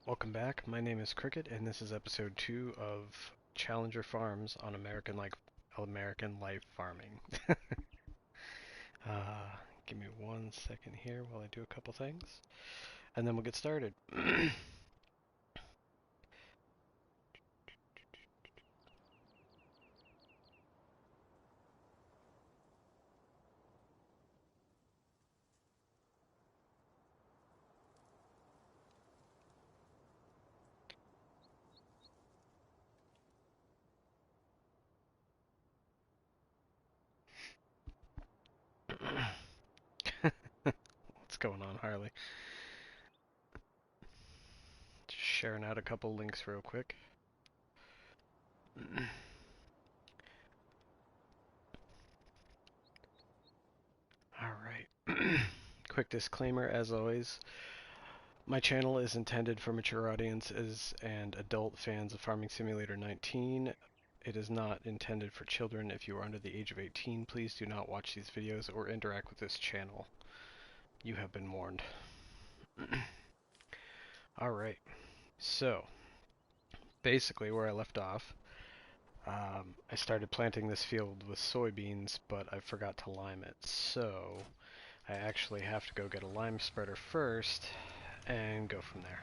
Welcome back. My name is Krikcet, and this is episode 2 of Challenger Farms on American Life Farming. uh, Give me 1 second here while I do a couple things, and then we'll get started. What's going on, Harley? Just sharing out a couple links real quick. Alright. Quick disclaimer, as always. My channel is intended for mature audiences and adult fans of Farming Simulator 19. It is not intended for children. If you are under the age of 18, please do not watch these videos or interact with this channel. You have been warned. Alright, so basically where I left off, I started planting this field with soybeans, but I forgot to lime it. So I actually have to go get a lime spreader first and go from there.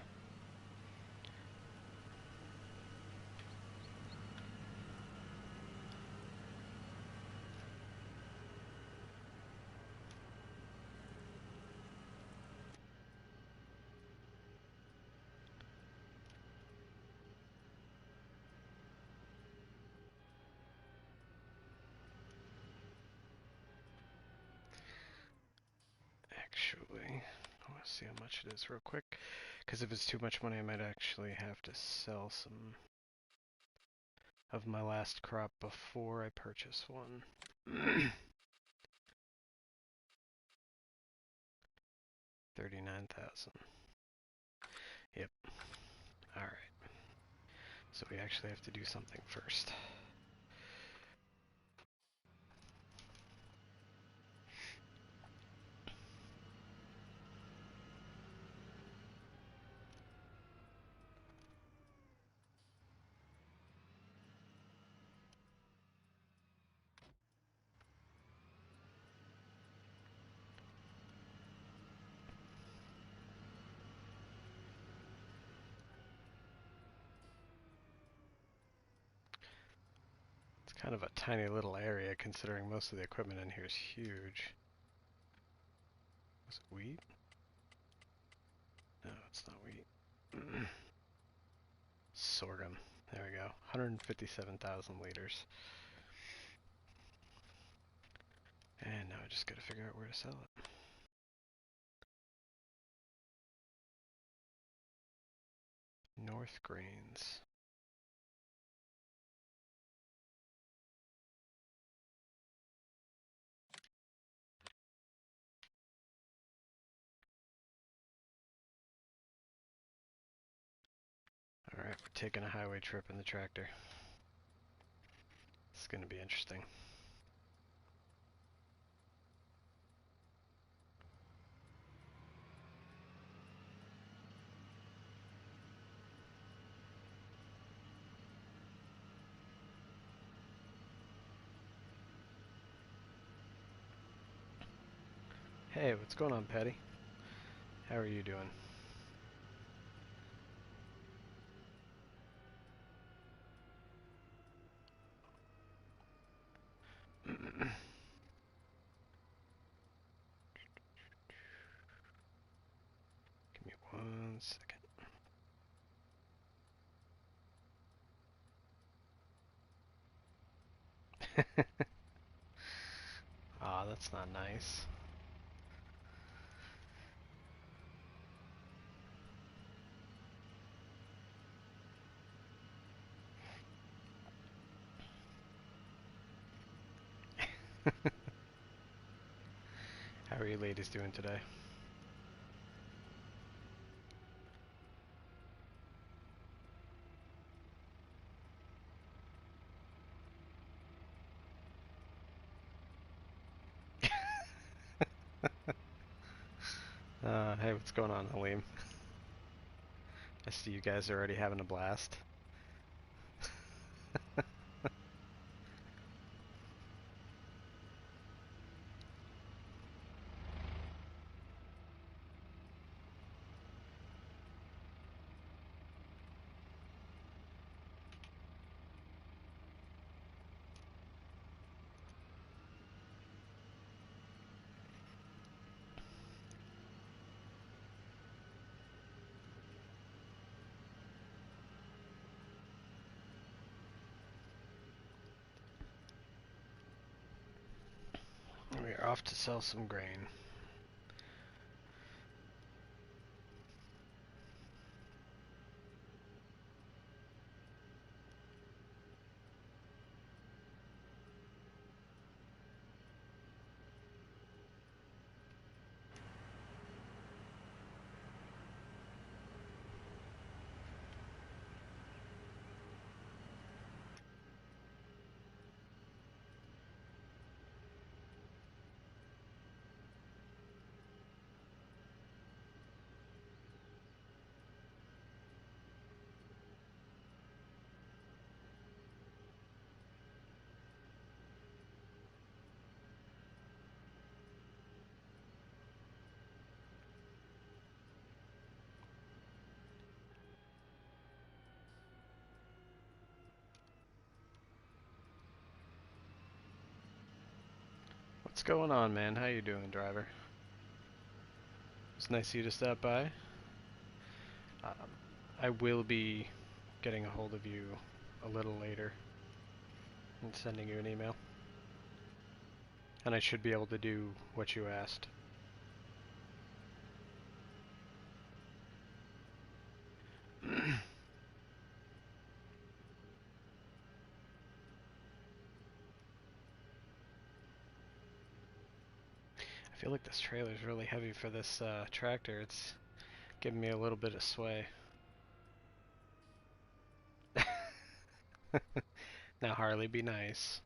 Actually, I want to see how much it is real quick, because if it's too much money, I might actually have to sell some of my last crop before I purchase one. 39,000. Yep. Alright. So we actually have to do something first. It's kind of a tiny little area considering most of the equipment in here is huge. Is it wheat? No, it's not wheat. Sorghum. There we go. 157,000 liters. And now I just gotta figure out where to sell it. North Grains. Alright, we're taking a highway trip in the tractor. It's gonna be interesting. Hey, what's going on, Patty? How are you doing? Give me 1 second. Aw, that's not nice. How are you ladies doing today? Hey, what's going on, Halim? I see you guys are already having a blast. We're off to sell some grain. What's going on, man? How you doing, driver? It's nice of you to stop by. Um, I will be getting a hold of you a little later and sending you an email. And I should be able to do what you asked. I feel like this trailer is really heavy for this tractor. It's giving me a little bit of sway. Now, Harley, be nice.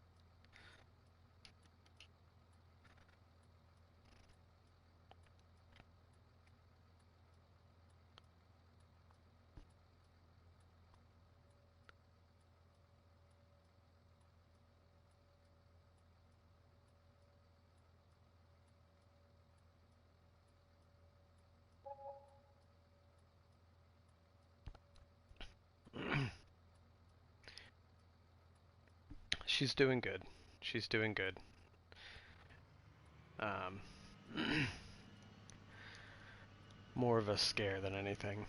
She's doing good. She's doing good. Um, more of a scare than anything.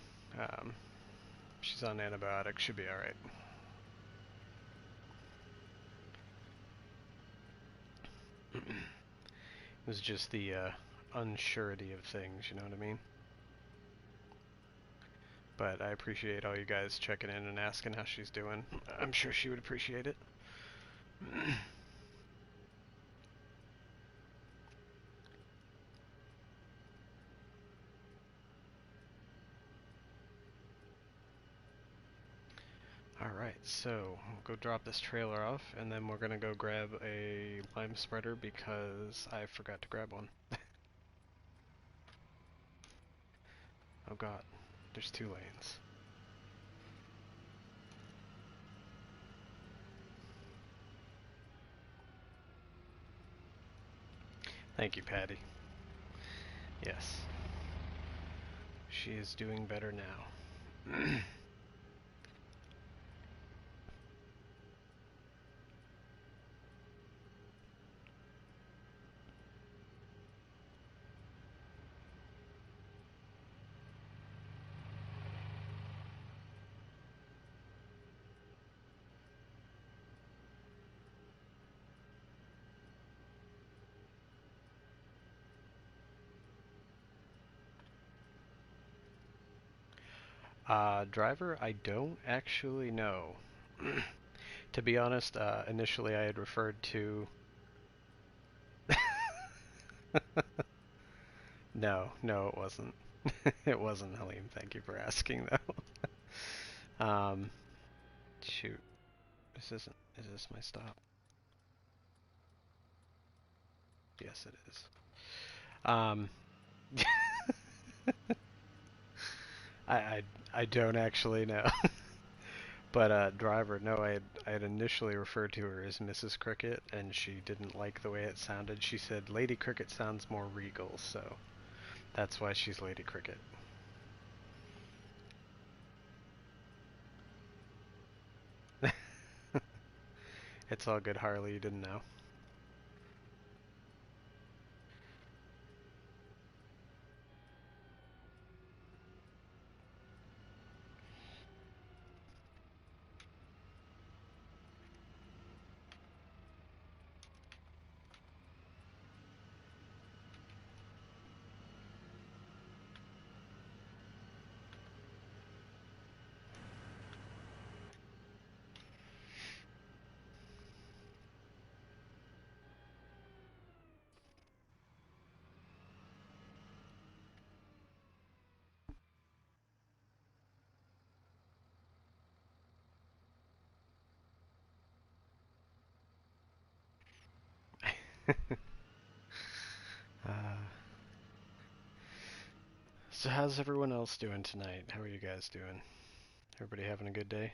She's on antibiotics. Should be alright. It was just the unsurety of things, you know what I mean? But I appreciate all you guys checking in and asking how she's doing. I'm sure she would appreciate it. Alright, so we'll go drop this trailer off, and then we're gonna go grab a lime spreader because I forgot to grab one. Oh god, there's 2 lanes. Thank you, Patty. Yes. She is doing better now. Driver, I don't actually know. To be honest, initially I had referred to... No, no, it wasn't. It wasn't, Halim. Thank you for asking, though. Shoot. This isn't... Is this my stop? Yes, it is. Um... I, I, I don't actually know. But driver, no, I had initially referred to her as Mrs. Cricket, and she didn't like the way it sounded. She said Lady Cricket sounds more regal, so that's why she's Lady Cricket. It's all good, Harley. You didn't know. uh, so how's everyone else doing tonight? How are you guys doing? Everybody having a good day?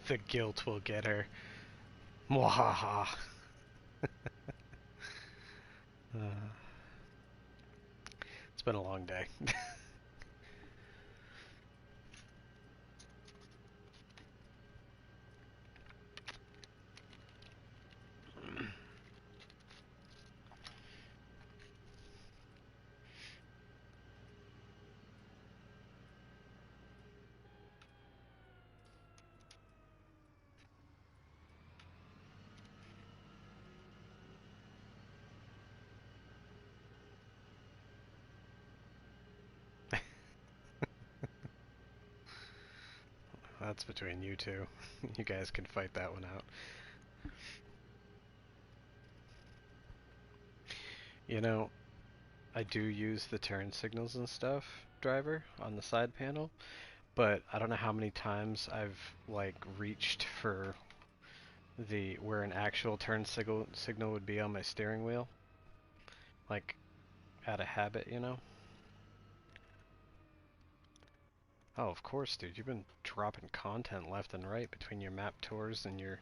The guilt will get her. Mwahaha. Uh, it's been a long day. That's between you two. You guys can fight that one out. You know, I do use the turn signals and stuff, driver, on the side panel, but I don't know how many times I've like reached for the where an actual turn signal would be on my steering wheel, like out of habit, you know? Oh, of course, dude. You've been dropping content left and right between your map tours and your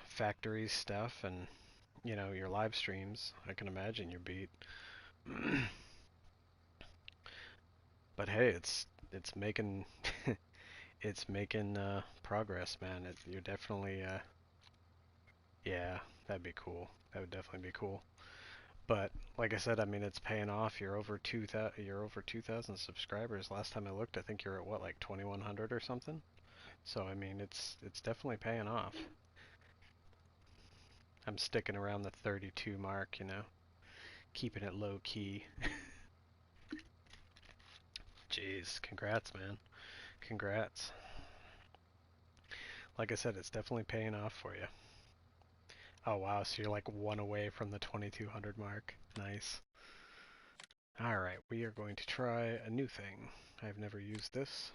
factory stuff and, you know, your live streams. I can imagine you're beat. But hey, it's making it's making progress, man. You're definitely yeah, that'd be cool. That would definitely be cool. But like I said, I mean, it's paying off. You're over 2,000 subscribers. Last time I looked, I think you're at what, like 2,100 or something. So I mean, it's definitely paying off. I'm sticking around the 32 mark, you know, keeping it low key. Jeez, congrats, man. Congrats. Like I said, it's definitely paying off for you. Oh wow, so you're like one away from the 2,200 mark. Nice. Alright, we are going to try a new thing. I've never used this.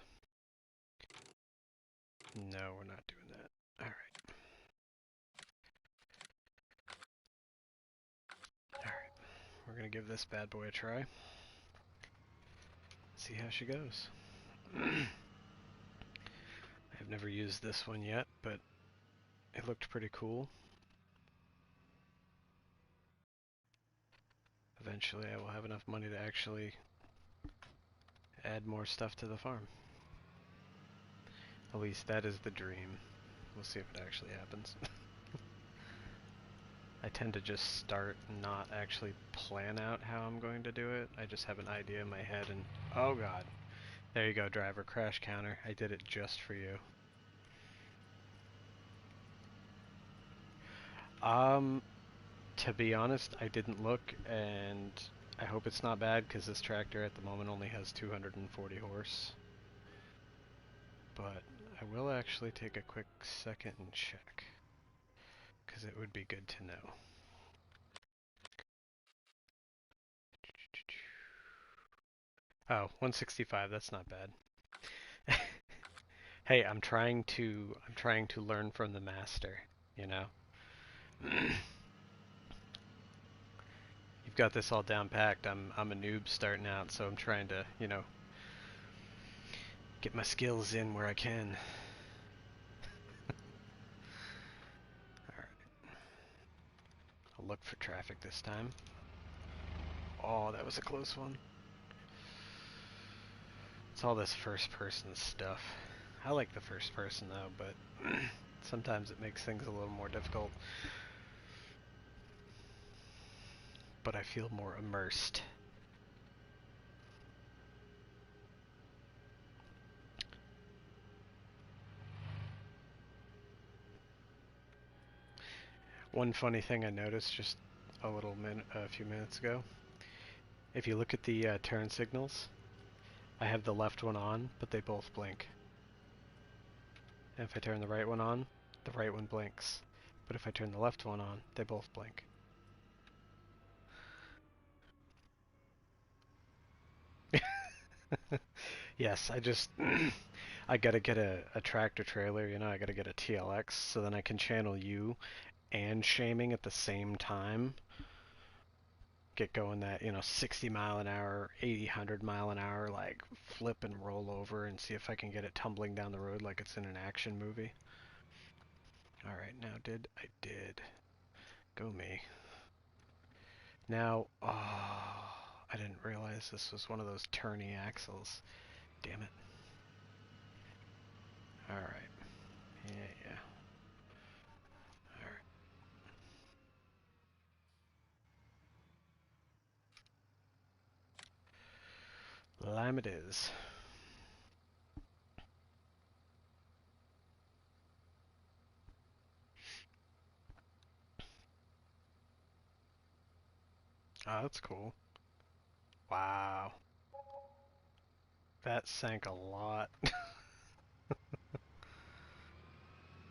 No, we're not doing that. Alright, alright. We're gonna give this bad boy a try. See how she goes. I've never used this one yet, but it looked pretty cool. Eventually I will have enough money to actually add more stuff to the farm. At least that is the dream. We'll see if it actually happens. I tend to just start and not actually plan out how I'm going to do it. I just have an idea in my head and... Oh god. There you go, driver. Crash counter. I did it just for you. Um, To be honest, I didn't look, and I hope it's not bad because this tractor at the moment only has 240 horse. But I will actually take a quick second and check, because it would be good to know. Oh, 165, that's not bad. Hey, I'm trying to learn from the master, you know? You've got this all down packed. I'm a noob starting out, so I'm trying to, get my skills in where I can. Alright, I'll look for traffic this time. Oh, that was a close one. It's all this first person stuff. I like the first person though, but sometimes it makes things a little more difficult. But I feel more immersed. One funny thing I noticed just a few minutes ago, if you look at the turn signals, I have the left one on, but they both blink. And if I turn the right one on, the right one blinks. But if I turn the left one on, they both blink. Yes, I gotta get a tractor trailer, I gotta get a TLX so then I can channel you and shaming at the same time. Get going that, 60 mile an hour, 80, 100 mile an hour, like flip and roll over and see if I can get it tumbling down the road like it's in an action movie. Alright, now I did. Go me. Now, oh, I didn't realize this was one of those turny axles. Damn it. Alright. Yeah. Alright. Lime it is. Oh, that's cool. Wow. That sank a lot.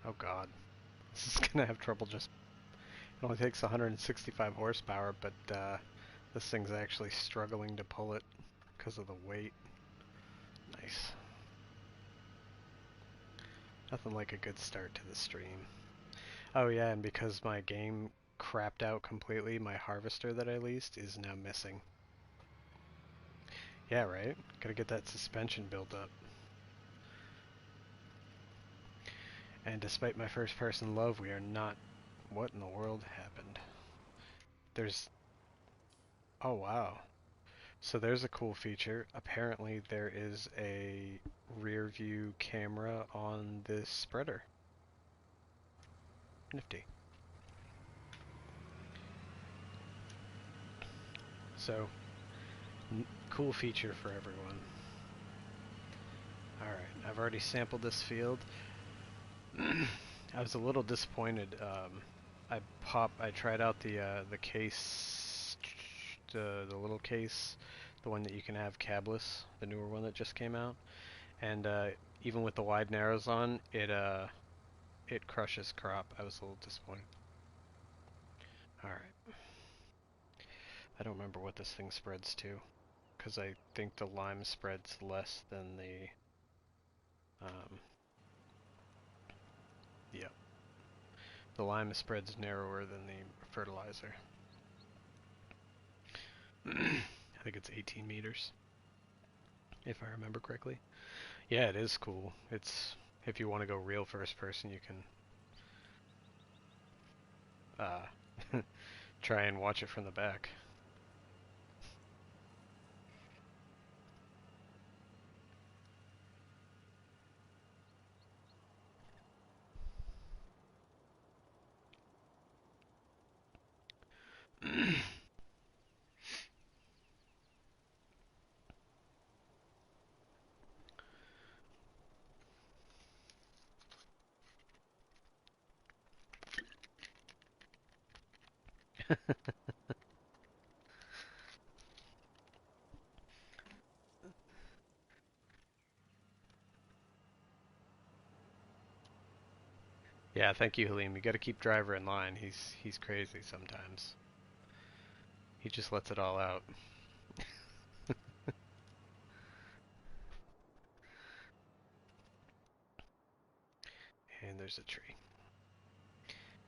Oh god. This is gonna have trouble just... It only takes 165 horsepower, but this thing's actually struggling to pull it because of the weight. Nice. Nothing like a good start to the stream. Oh yeah, and because my game crapped out completely, my harvester that I leased is now missing. Yeah, right? Gotta get that suspension built up. And despite my first person love, we are not... What in the world happened? There's... Oh wow. So there's a cool feature. Apparently there is a rear view camera on this spreader. Nifty. So, cool feature for everyone. Alright, I've already sampled this field. I was a little disappointed. I tried out the case, the little case, the one that you can have cabless, the newer one that just came out, and even with the wide narrows on, it crushes crop. I was a little disappointed. All right, I don't remember what this thing spreads to, because I think the lime spreads less than the, yeah, the lime spreads narrower than the fertilizer. I think it's 18 meters, if I remember correctly. Yeah, it is cool. It's if you want to go real first person, you can try and watch it from the back. Yeah, thank you, Halim. You got to keep Driver in line. He's crazy sometimes. He just lets it all out. And there's a tree.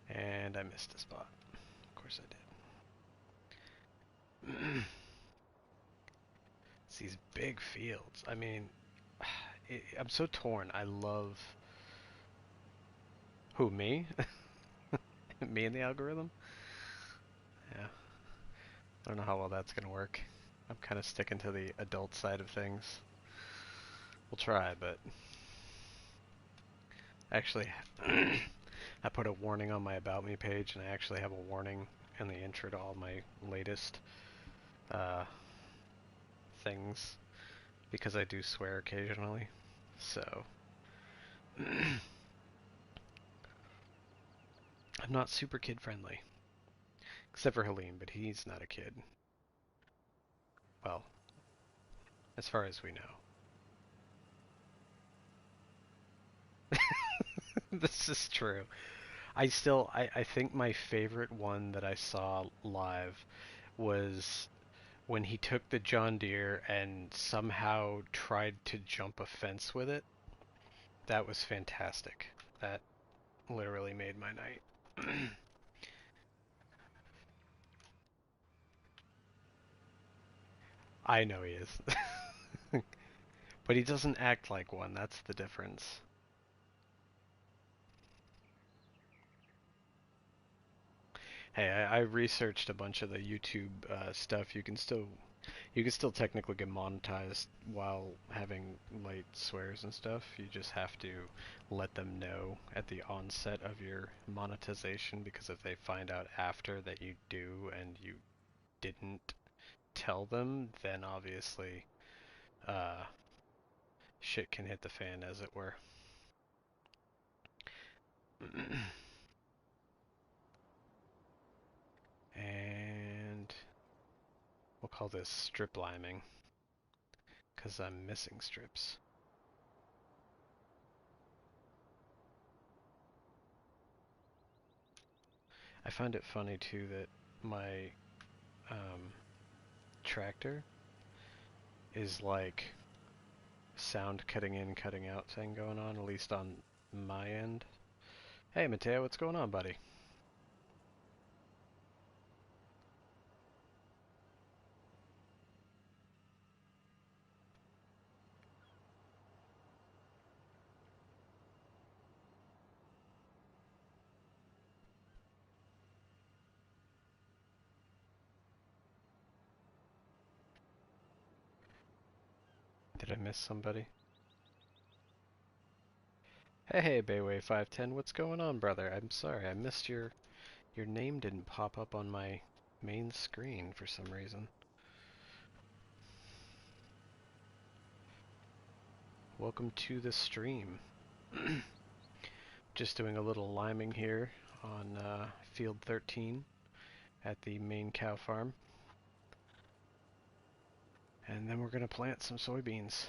And I missed a spot. Of course I did. It's these big fields. I mean, I'm so torn. I love who, me? Me and the algorithm? Yeah. I don't know how well that's gonna work. I'm kind of sticking to the adult side of things. We'll try, but actually, I put a warning on my About Me page, and I actually have a warning in the intro to all my latest uh, things because I do swear occasionally. So, I'm not super kid friendly, except for Halim, but he's not a kid. Well, as far as we know. This is true. I think my favorite one that I saw live was when he took the John Deere and somehow tried to jump a fence with it. That was fantastic. That literally made my night. I know he is. But he doesn't act like one. That's the difference. Hey, I researched a bunch of the YouTube stuff. You can still technically get monetized while having light swears and stuff. You just have to let them know at the onset of your monetization, because if they find out after that you do and you didn't tell them, then obviously uh, shit can hit the fan, as it were. And we'll call this strip liming, because I'm missing strips. I find it funny too that my um, tractor is like sound cutting in, cutting out thing going on, at least on my end. Hey, Mateo, what's going on, buddy? Did I miss somebody? Hey, Bayway 510, what's going on, brother? I'm sorry, I missed your name didn't pop up on my main screen for some reason. Welcome to the stream. Just doing a little liming here on field 13 at the main cow farm. And then we're going to plant some soybeans.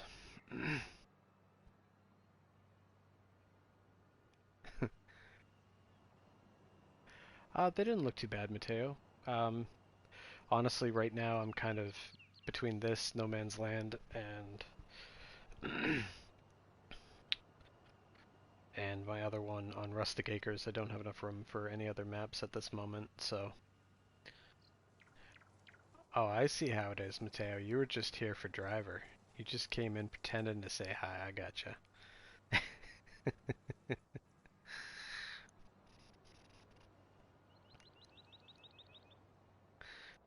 They didn't look too bad, Mateo. Um, Honestly, right now I'm kind of between this, No Man's Land, and my other one on Rustic Acres. I don't have enough room for any other maps at this moment, so... Oh, I see how it is, Mateo. You were just here for Driver. You just came in pretending to say hi. I gotcha.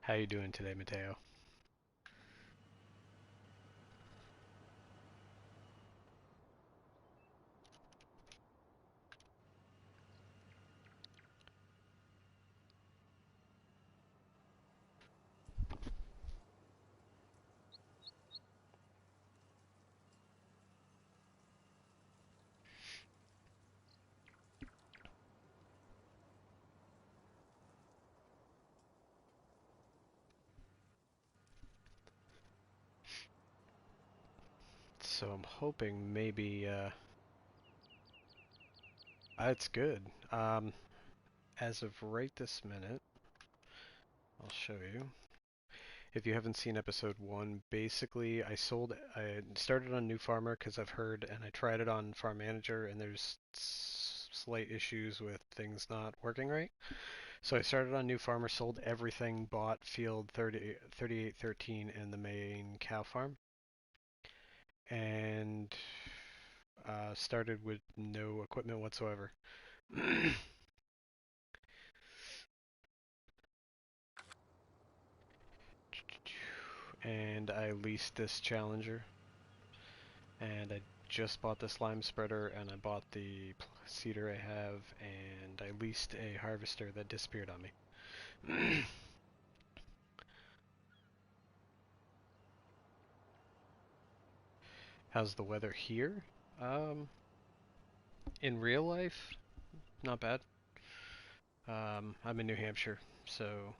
How you doing today, Mateo? So I'm hoping maybe it's good. As of right this minute, I'll show you. If you haven't seen episode 1, basically I started on New Farmer because I've heard, and I tried it on Farm Manager, and there's slight issues with things not working right. So I started on New Farmer, sold everything, bought field 3813 in the main cow farm, and started with no equipment whatsoever. And I leased this Challenger, and I just bought this lime spreader, and I bought the seeder I have, and I leased a harvester that disappeared on me. How's the weather here? Um, in real life, not bad. I'm in New Hampshire, so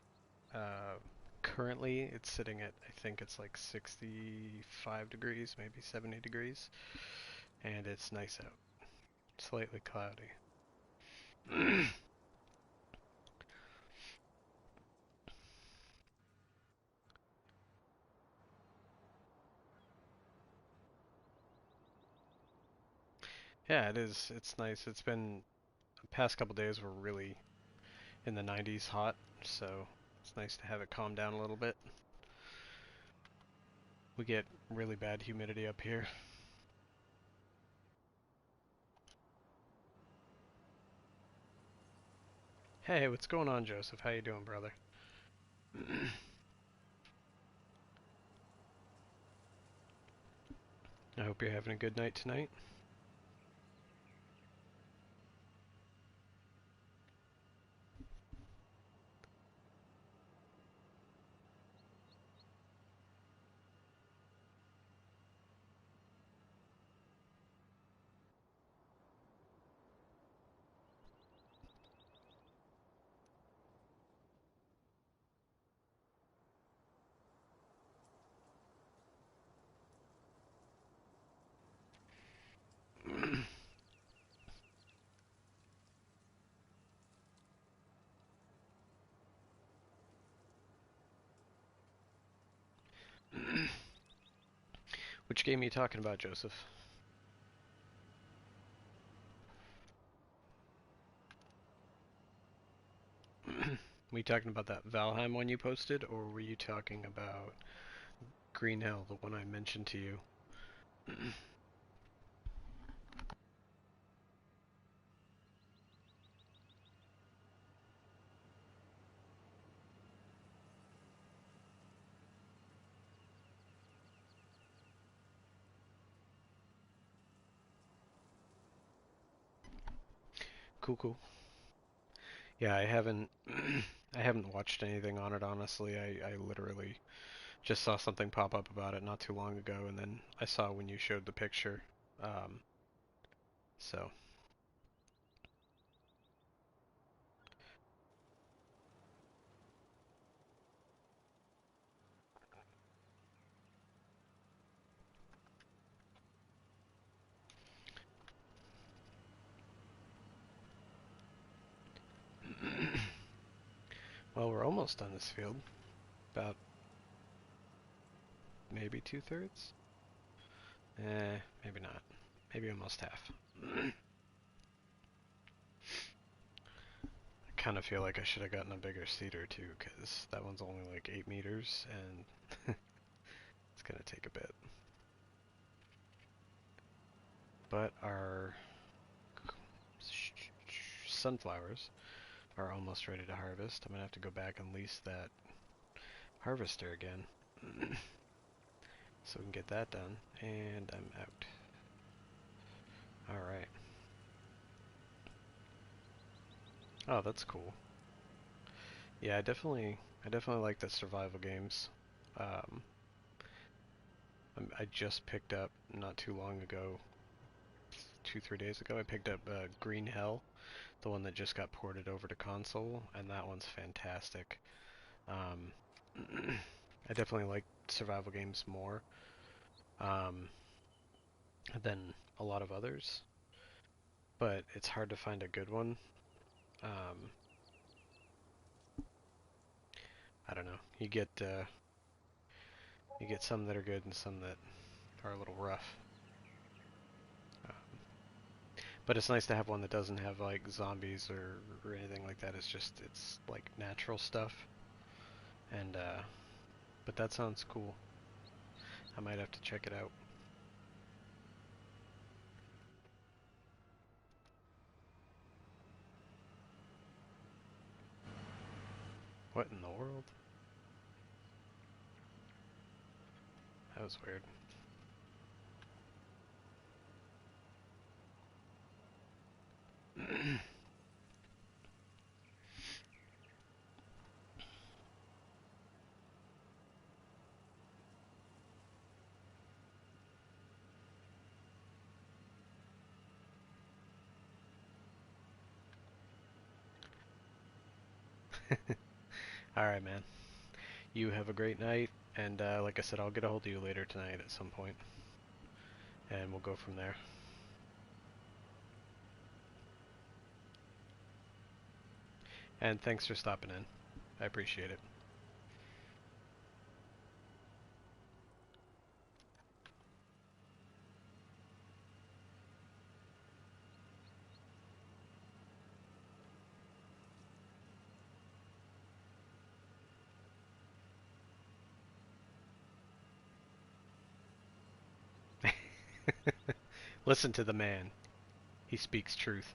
uh, currently it's sitting at, I think it's like 65 degrees, maybe 70 degrees, and it's nice out. Slightly cloudy. Yeah, it is. It's nice. It's been the past couple days were really in the 90s hot, so it's nice to have it calm down a little bit. We get really bad humidity up here. Hey, what's going on, Joseph? How you doing, brother? I hope you're having a good night tonight. Which game are you talking about, Joseph? Were you talking about that Valheim one you posted, or were you talking about Green Hill, the one I mentioned to you? Cool, cool. Yeah, I haven't I haven't watched anything on it, honestly. I literally just saw something pop up about it not too long ago, and then I saw when you showed the picture. Um, so, well, we're almost done this field. About maybe two-thirds? Maybe not. Maybe almost half. I kind of feel like I should have gotten a bigger seeder too, because that one's only like 8 meters, and it's gonna take a bit. But our sunflowers are almost ready to harvest. I'm gonna have to go back and lease that harvester again. So we can get that done, and I'm out. Alright. Oh, that's cool. Yeah, I definitely like the survival games. Um, I just picked up, not too long ago, 2, 3 days ago, I picked up Green Hell, the one that just got ported over to console, and that one's fantastic. Um, I definitely like survival games more. Um, than a lot of others, but it's hard to find a good one. Um, I don't know. You get some that are good and some that are a little rough. But it's nice to have one that doesn't have like zombies or anything like that. It's like natural stuff. And but that sounds cool. I might have to check it out. What in the world? That was weird. All right, man. You have a great night, and like I said, I'll get a hold of you later tonight at some point, and we'll go from there. And thanks for stopping in. I appreciate it. Listen to the man. He speaks truth.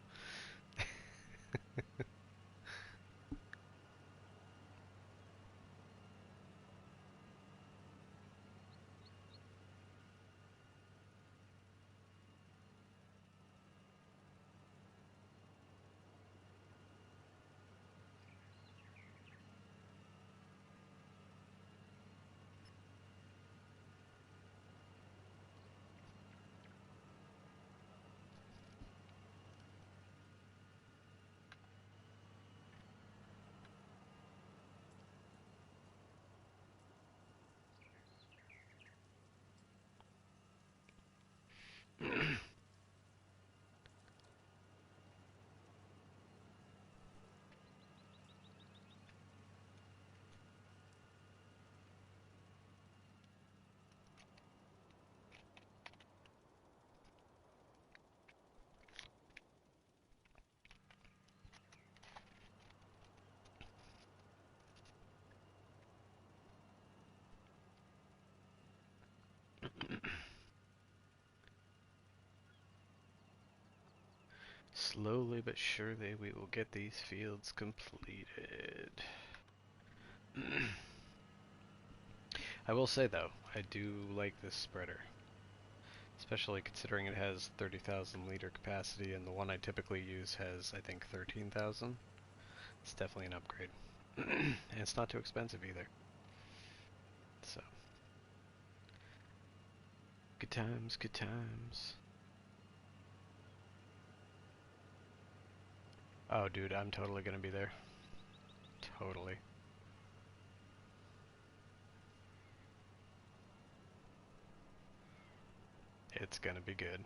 Slowly but surely we will get these fields completed. I will say though, I do like this spreader. Especially considering it has 30,000 liter capacity and the one I typically use has, I think, 13,000. It's definitely an upgrade. And it's not too expensive either. So, good times, good times. Oh, dude, I'm totally gonna be there. Totally. It's gonna be good.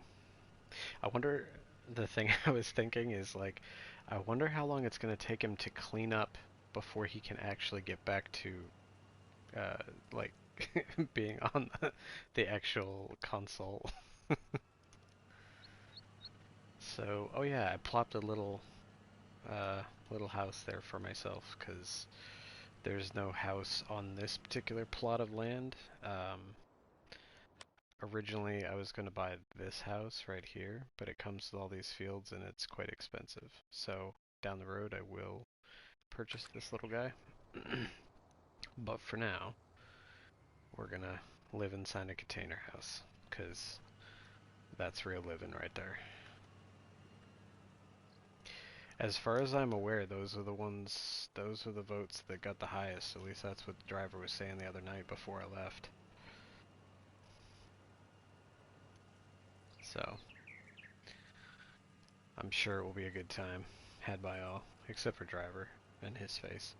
I wonder, the thing I was thinking is like, I wonder how long it's gonna take him to clean up before he can actually get back to, uh, like, being on the actual console. So, oh yeah, I plopped a uh, little house there for myself because there's no house on this particular plot of land. Originally, I was going to buy this house right here, but it comes with all these fields and it's quite expensive. So down the road, I will purchase this little guy. But for now, we're gonna live inside a container house because that's real living right there. As far as I'm aware, those are the votes that got the highest. At least that's what the driver was saying the other night before I left. So, I'm sure it will be a good time, had by all, except for driver and his face.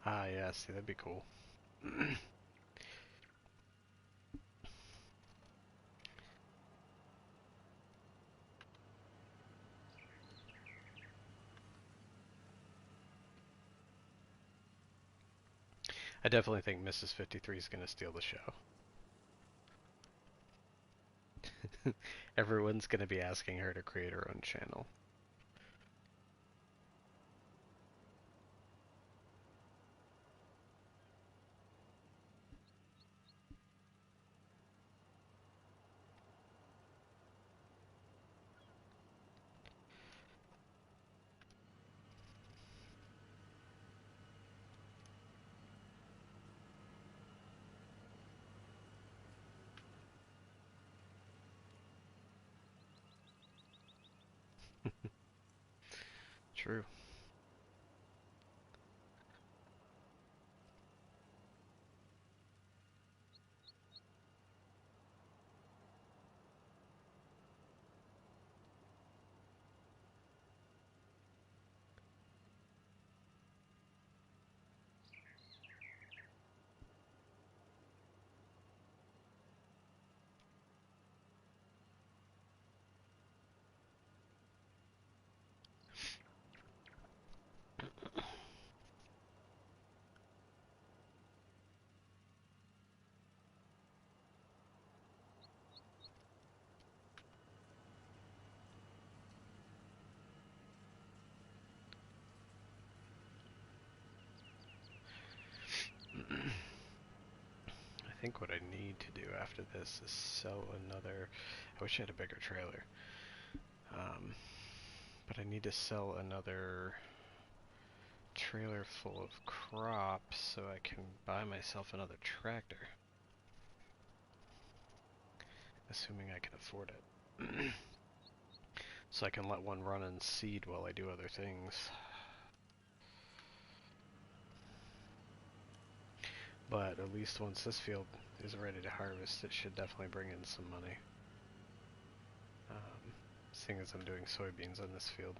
Ah, yeah, see, that'd be cool. I definitely think Mrs. 53 is going to steal the show. Everyone's going to be asking her to create her own channel. True. I think what I need to do after this is sell another. I wish I had a bigger trailer. Um, but I need to sell another trailer full of crops so I can buy myself another tractor. Assuming I can afford it. So I can let one run and seed while I do other things. But at least once this field is ready to harvest, it should definitely bring in some money. Seeing as I'm doing soybeans on this field.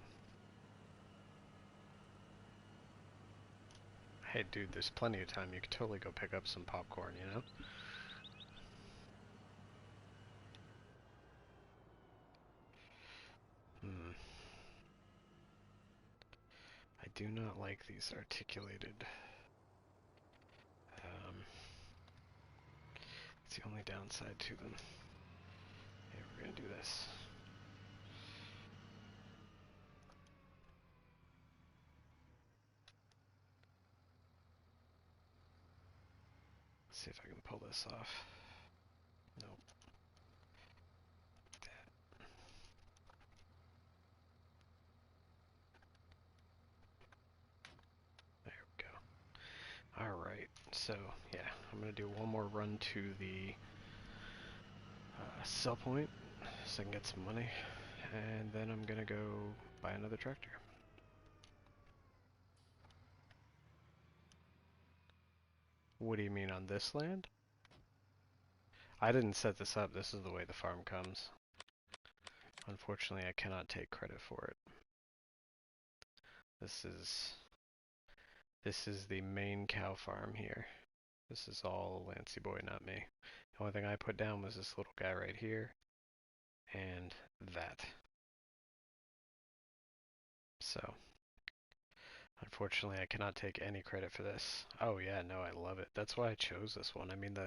Hey dude, there's plenty of time. You could totally go pick up some popcorn, you know? Hmm. I do not like these articulated. It's the only downside to them. Okay, we're gonna do this. Let's see if I can pull this off. Nope. There we go. Alright, so yeah, I'm gonna do one more run to the sell point so I can get some money, and then I'm gonna go buy another tractor. What do you mean on this land? I didn't set this up, this is the way the farm comes. Unfortunately, I cannot take credit for it. This is the main cow farm here. This is all Lancey Boy, not me. The only thing I put down was this little guy right here, and that. So, unfortunately, I cannot take any credit for this. Oh yeah, no, I love it. That's why I chose this one. I mean,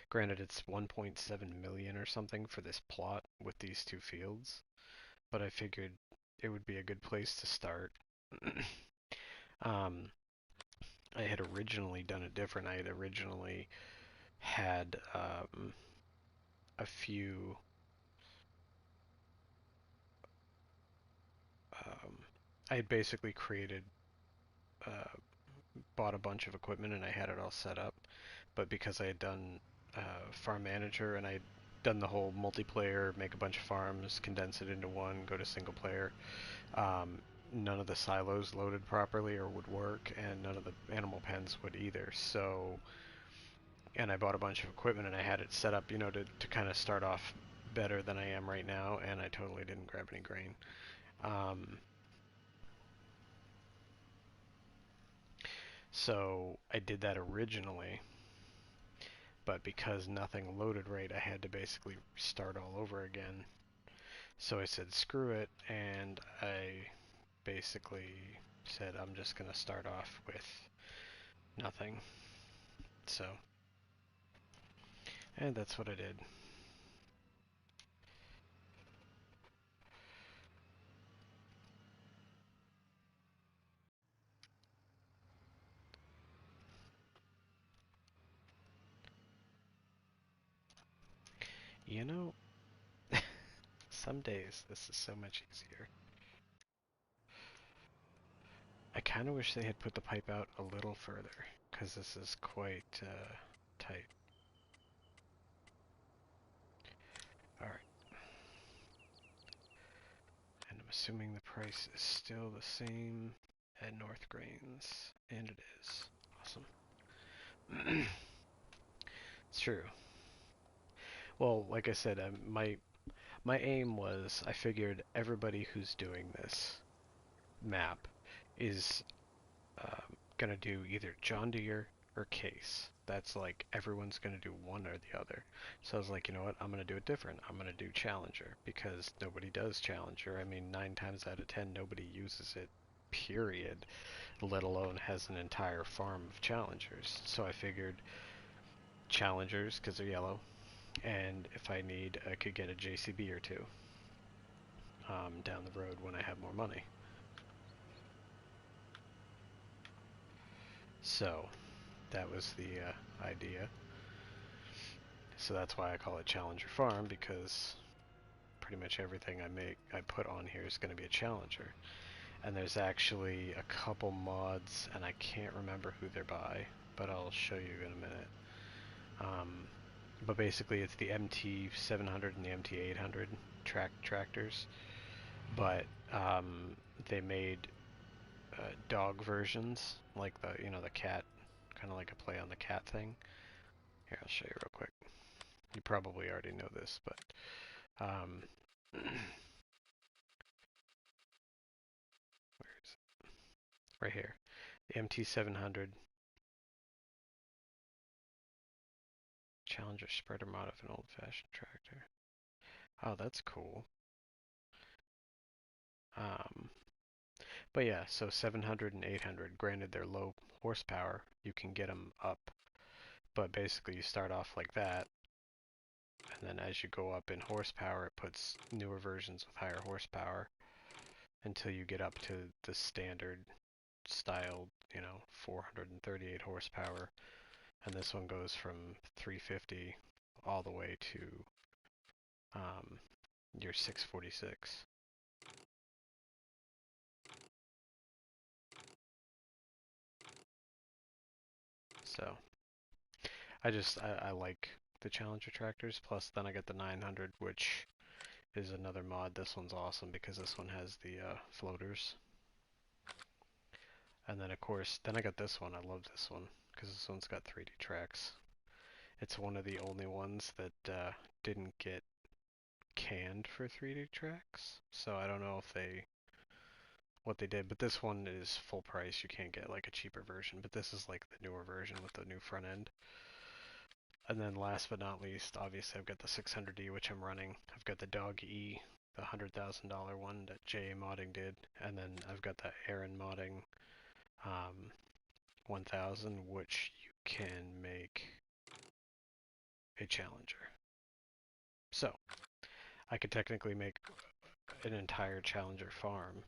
granted it's 1.7 million or something for this plot with these two fields, but I figured it would be a good place to start. um, I had originally done it different. I had originally had a few um, I had basically uh, bought a bunch of equipment and I had it all set up. But because I had done Farm Manager and I had done the whole multiplayer, make a bunch of farms, condense it into one, go to single player, um, none of the silos loaded properly or would work, and none of the animal pens would either. So, and I bought a bunch of equipment and I had it set up, you know, to kind of start off better than I am right now, and I totally didn't grab any grain. Um, So I did that originally, but because nothing loaded right, I had to basically start all over again. So I said screw it, and I basically said I'm just going to start off with nothing. So, and that's what I did. You know, some days this is so much easier. I kind of wish they had put the pipe out a little further, because this is quite tight. Alright, and I'm assuming the price is still the same at North Grains, and it is. Awesome. It's true. Well, like I said, my aim was I figured everybody who's doing this map is gonna do either John Deere or Case. That's like everyone's gonna do one or the other. So I was like, you know what? I'm gonna do it different. I'm gonna do Challenger because nobody does Challenger. I mean, 9 times out of 10, nobody uses it. Period. Let alone has an entire farm of Challengers. So I figured Challengers because they're yellow, and if I need, I could get a JCB or two down the road when I have more money. So that was the idea. So that's why I call it Challenger Farm, because pretty much everything I put on here is going to be a Challenger. And there's actually a couple mods, and I can't remember who they're by, but I'll show you in a minute. But basically it's the MT700 and the MT800 tractors, but they made dog versions, like the cat, kind of like a play on the cat thing. Here, I'll show you real quick. You probably already know this, but um, where is it? Right here. The MT700 Challenger spreader mod of an old-fashioned tractor. Oh, that's cool. Um, but yeah, so 700 and 800, granted they're low horsepower, you can get them up, but basically you start off like that, and then as you go up in horsepower, it puts newer versions with higher horsepower until you get up to the standard styled, 438 horsepower, and this one goes from 350 all the way to um, your 646. So I like the Challenger tractors. Plus, then I get the 900, which is another mod. This one's awesome because this one has the floaters. And then of course, then I got this one. I love this one because this one's got 3D tracks. It's one of the only ones that didn't get canned for 3D tracks. So I don't know if what they did, but this one is full price. You can't get like a cheaper version, but this is like the newer version with the new front end. And then last but not least, obviously I've got the 600D, which I'm running. I've got the Dog E, the $100,000 one that JA Modding did, and then I've got the Aaron Modding 1000, which you can make a Challenger. So I could technically make an entire Challenger farm.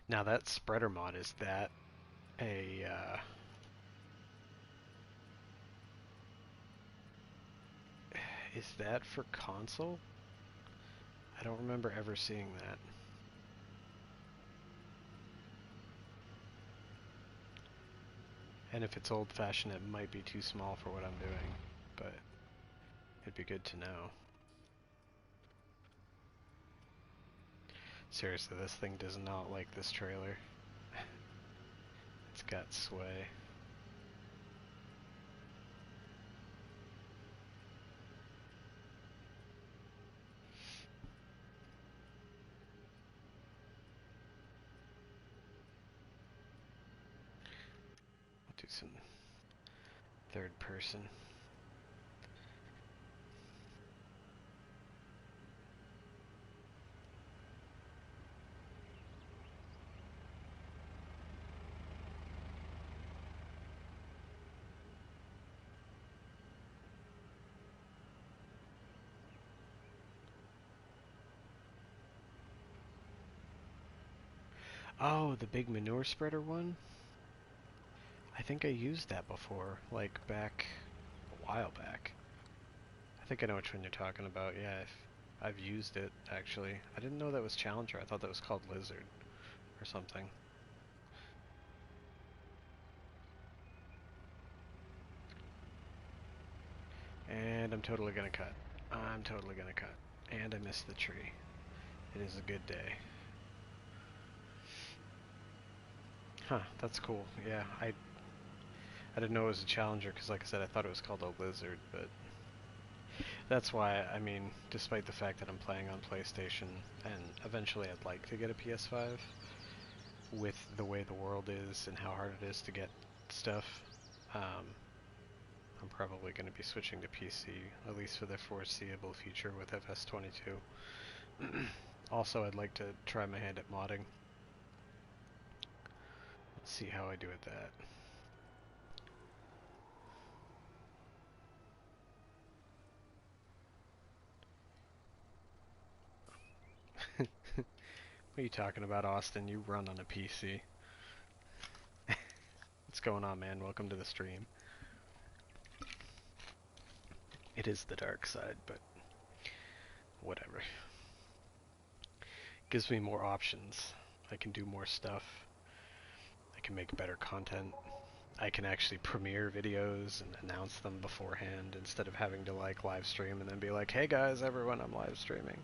Now that spreader mod, is that a is that for console? I don't remember ever seeing that. And if it's old-fashioned, it might be too small for what I'm doing, but it'd be good to know. Seriously, this thing does not like this trailer. It's got sway. some third person. Oh, the big manure spreader one? I think I used that before, like back a while back. I think I know which one you're talking about. Yeah, I've used it actually. I didn't know that was Challenger. I thought that was called Lizard or something. And I'm totally gonna cut. I'm totally gonna cut. And I missed the tree. It is a good day. Huh, that's cool. Yeah, I didn't know it was a Challenger because, like I said, I thought it was called a Lizard, but that's why, I mean, despite the fact that I'm playing on PlayStation, and eventually I'd like to get a PS5, with the way the world is and how hard it is to get stuff, um, I'm probably going to be switching to PC, at least for the foreseeable future with FS22. Also, I'd like to try my hand at modding. Let's see how I do at that. What are you talking about, Austin? You run on a PC. What's going on, man? Welcome to the stream. It is the dark side, but whatever. Gives me more options. I can do more stuff. I can make better content. I can actually premiere videos and announce them beforehand instead of having to like live stream and then be like, hey guys, everyone, I'm live streaming.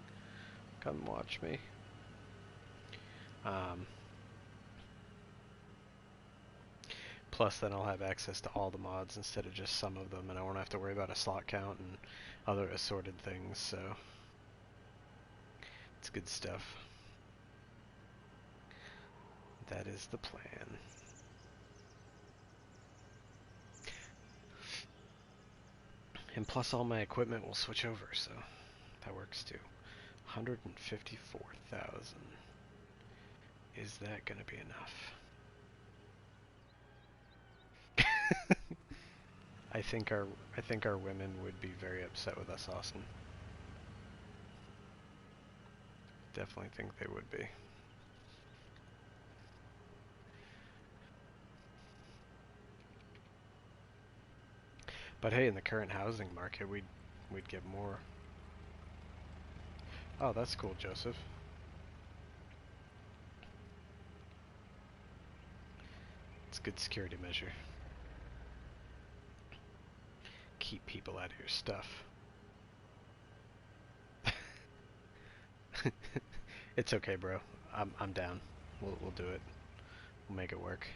Come watch me. Um, Plus then I'll have access to all the mods instead of just some of them, and I won't have to worry about a slot count and other assorted things, so it's good stuff. That is the plan. And plus all my equipment will switch over, so that works too. 154,000. Is that gonna be enough? I think our women would be very upset with us, Austin. Definitely think they would be. But hey, in the current housing market, we'd get more. Oh, that's cool, Joseph. It's a good security measure. Keep people out of your stuff. It's okay, bro. I'm down. We'll do it. We'll make it work.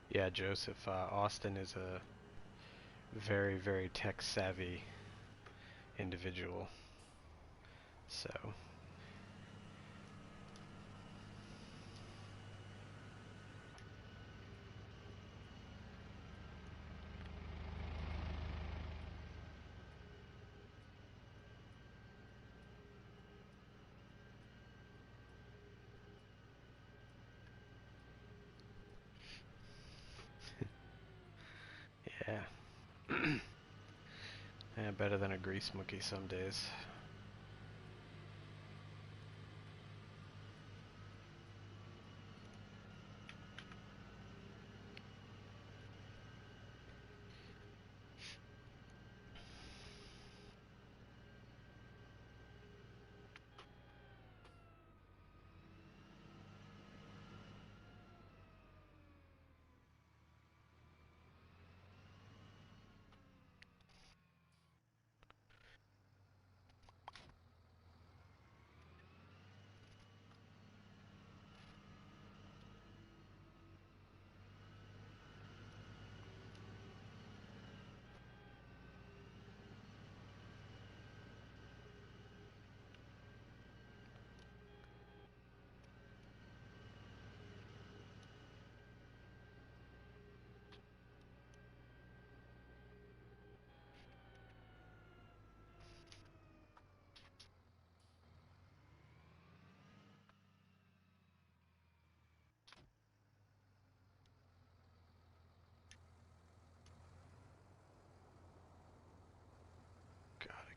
Yeah, Joseph. Austin is a very, very tech savvy individual. So, yeah. Yeah, better than a grease monkey some days.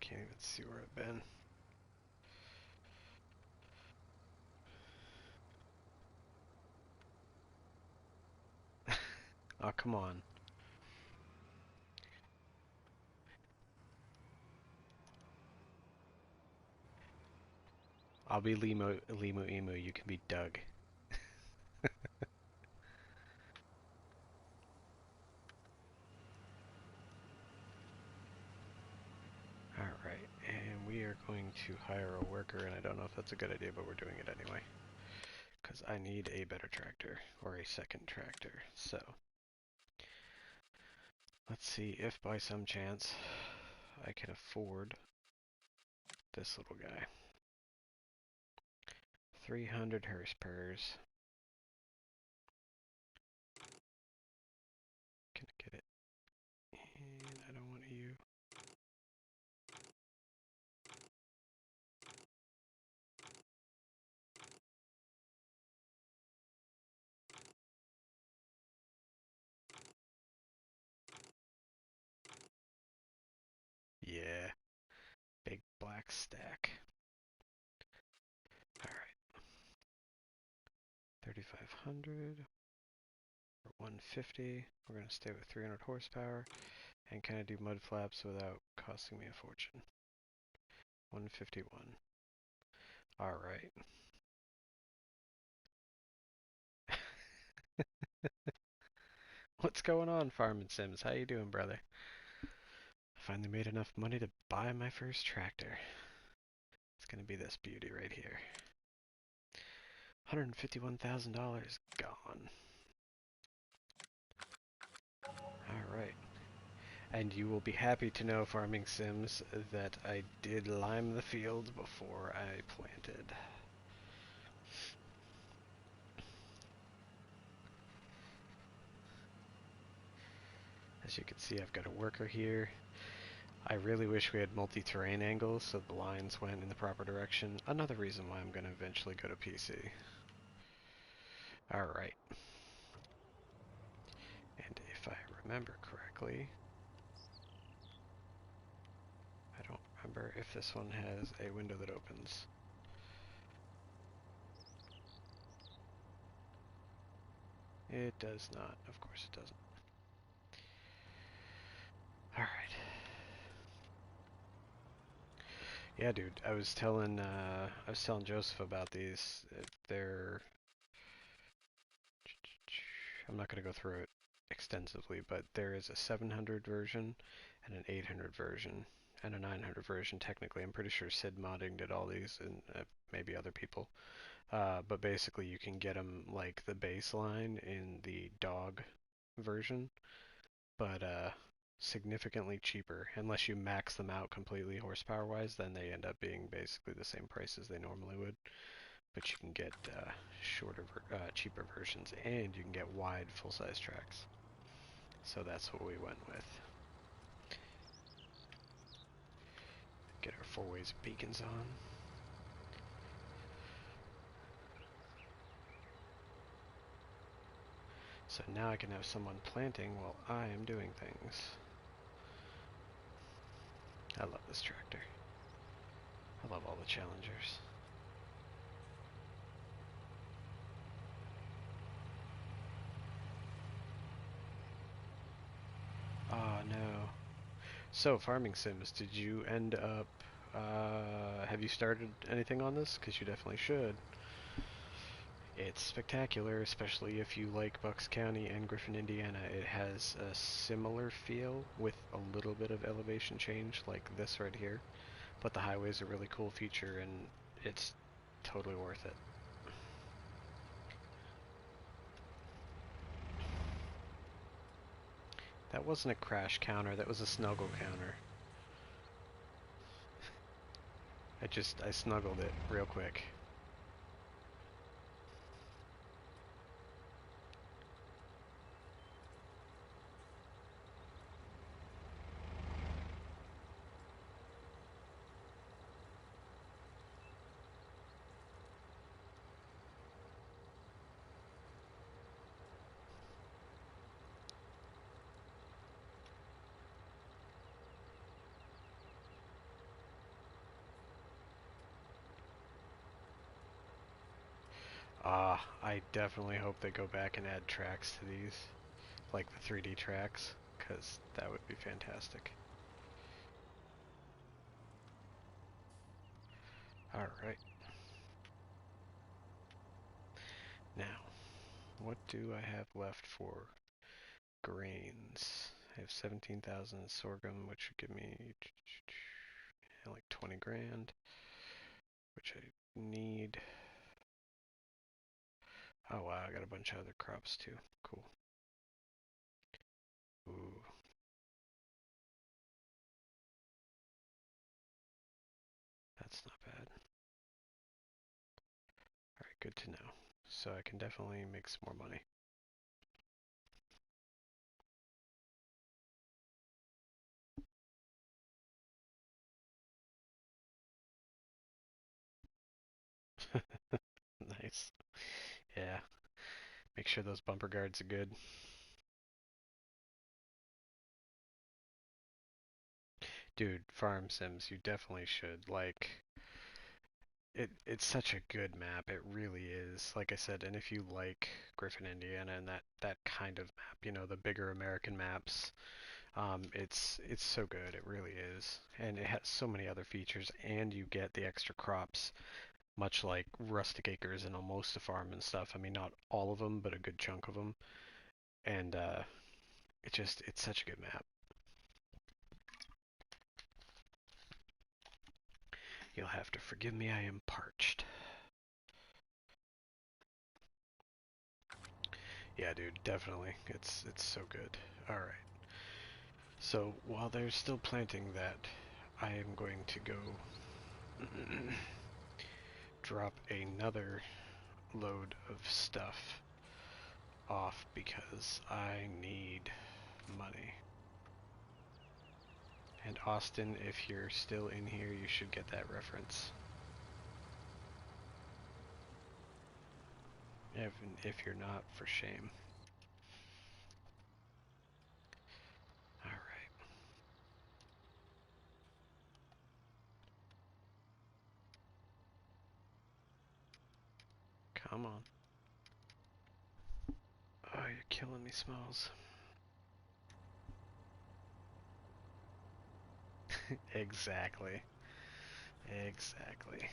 Can't even see where I've been. Oh, come on. I'll be Limo, Limo Emu, you can be Doug. Alright, and we are going to hire a worker, and I don't know if that's a good idea, but we're doing it anyway. Because I need a better tractor, or a second tractor. So, let's see if by some chance I can afford this little guy. 300 horsepower. Can I get it? And I don't want you. Yeah, big black stack. Alright, 3,500 or 150. We're going to stay with 300 horsepower. And can I do mud flaps without costing me a fortune? 151. Alright. What's going on, Farming Sims? How you doing, brother? I finally made enough money to buy my first tractor. It's gonna be this beauty right here. $151,000 gone. Alright. And you will be happy to know, Farming Sims, that I did lime the field before I planted. As you can see, I've got a worker here. I really wish we had multi-terrain angles so the lines went in the proper direction. Another reason why I'm going to eventually go to PC. Alright. And if I remember correctly, I don't remember if this one has a window that opens. It does not. Of course it doesn't. Alright. Yeah, dude, I was telling Joseph about these. They're I'm not going to go through it extensively, but there is a 700 version and an 800 version and a 900 version technically. I'm pretty sure Sid Modding did all these and maybe other people. But basically you can get them like the baseline in the dog version, but significantly cheaper. Unless you max them out completely horsepower wise, then they end up being basically the same price as they normally would. But you can get cheaper versions, and you can get wide full-size tracks. So that's what we went with. Get our 4 ways of beacons on. So now I can have someone planting while I am doing things. I love this tractor. I love all the Challengers. Oh no. So, Farming Sims, did you end up, have you started anything on this? Because you definitely should. It's spectacular, especially if you like Bucks County and Griffin, Indiana. It has a similar feel with a little bit of elevation change like this right here. But the highway is a really cool feature and it's totally worth it. That wasn't a crash counter, that was a snuggle counter. I snuggled it real quick. I definitely hope they go back and add tracks to these, like the 3D tracks, because that would be fantastic. Alright. Now, what do I have left for grains? I have 17,000 sorghum, which would give me like 20 grand, which I need. Oh wow, I got a bunch of other crops too. Cool. Ooh, that's not bad. Alright, good to know. So I can definitely make some more money. Nice. Yeah. Make sure those bumper guards are good. Dude, Farm Sims, you definitely should. Like, it's such a good map. It really is. Like I said, and if you like Griffin, Indiana, and that kind of map, you know, the bigger American maps, it's so good. It really is, and it has so many other features, and you get the extra crops, much like Rustic Acres and Almost a Farm and stuff. I mean, not all of them, but a good chunk of them, and it's such a good map. You'll have to forgive me. I am parched. Yeah, dude, definitely. It's so good. All right. So while they're still planting that, I am going to go drop another load of stuff off because I need money. And Austin, if you're still in here, you should get that reference. If you're not, for shame. Alright, come on. Oh, you're killing me, Smalls. Exactly. Exactly.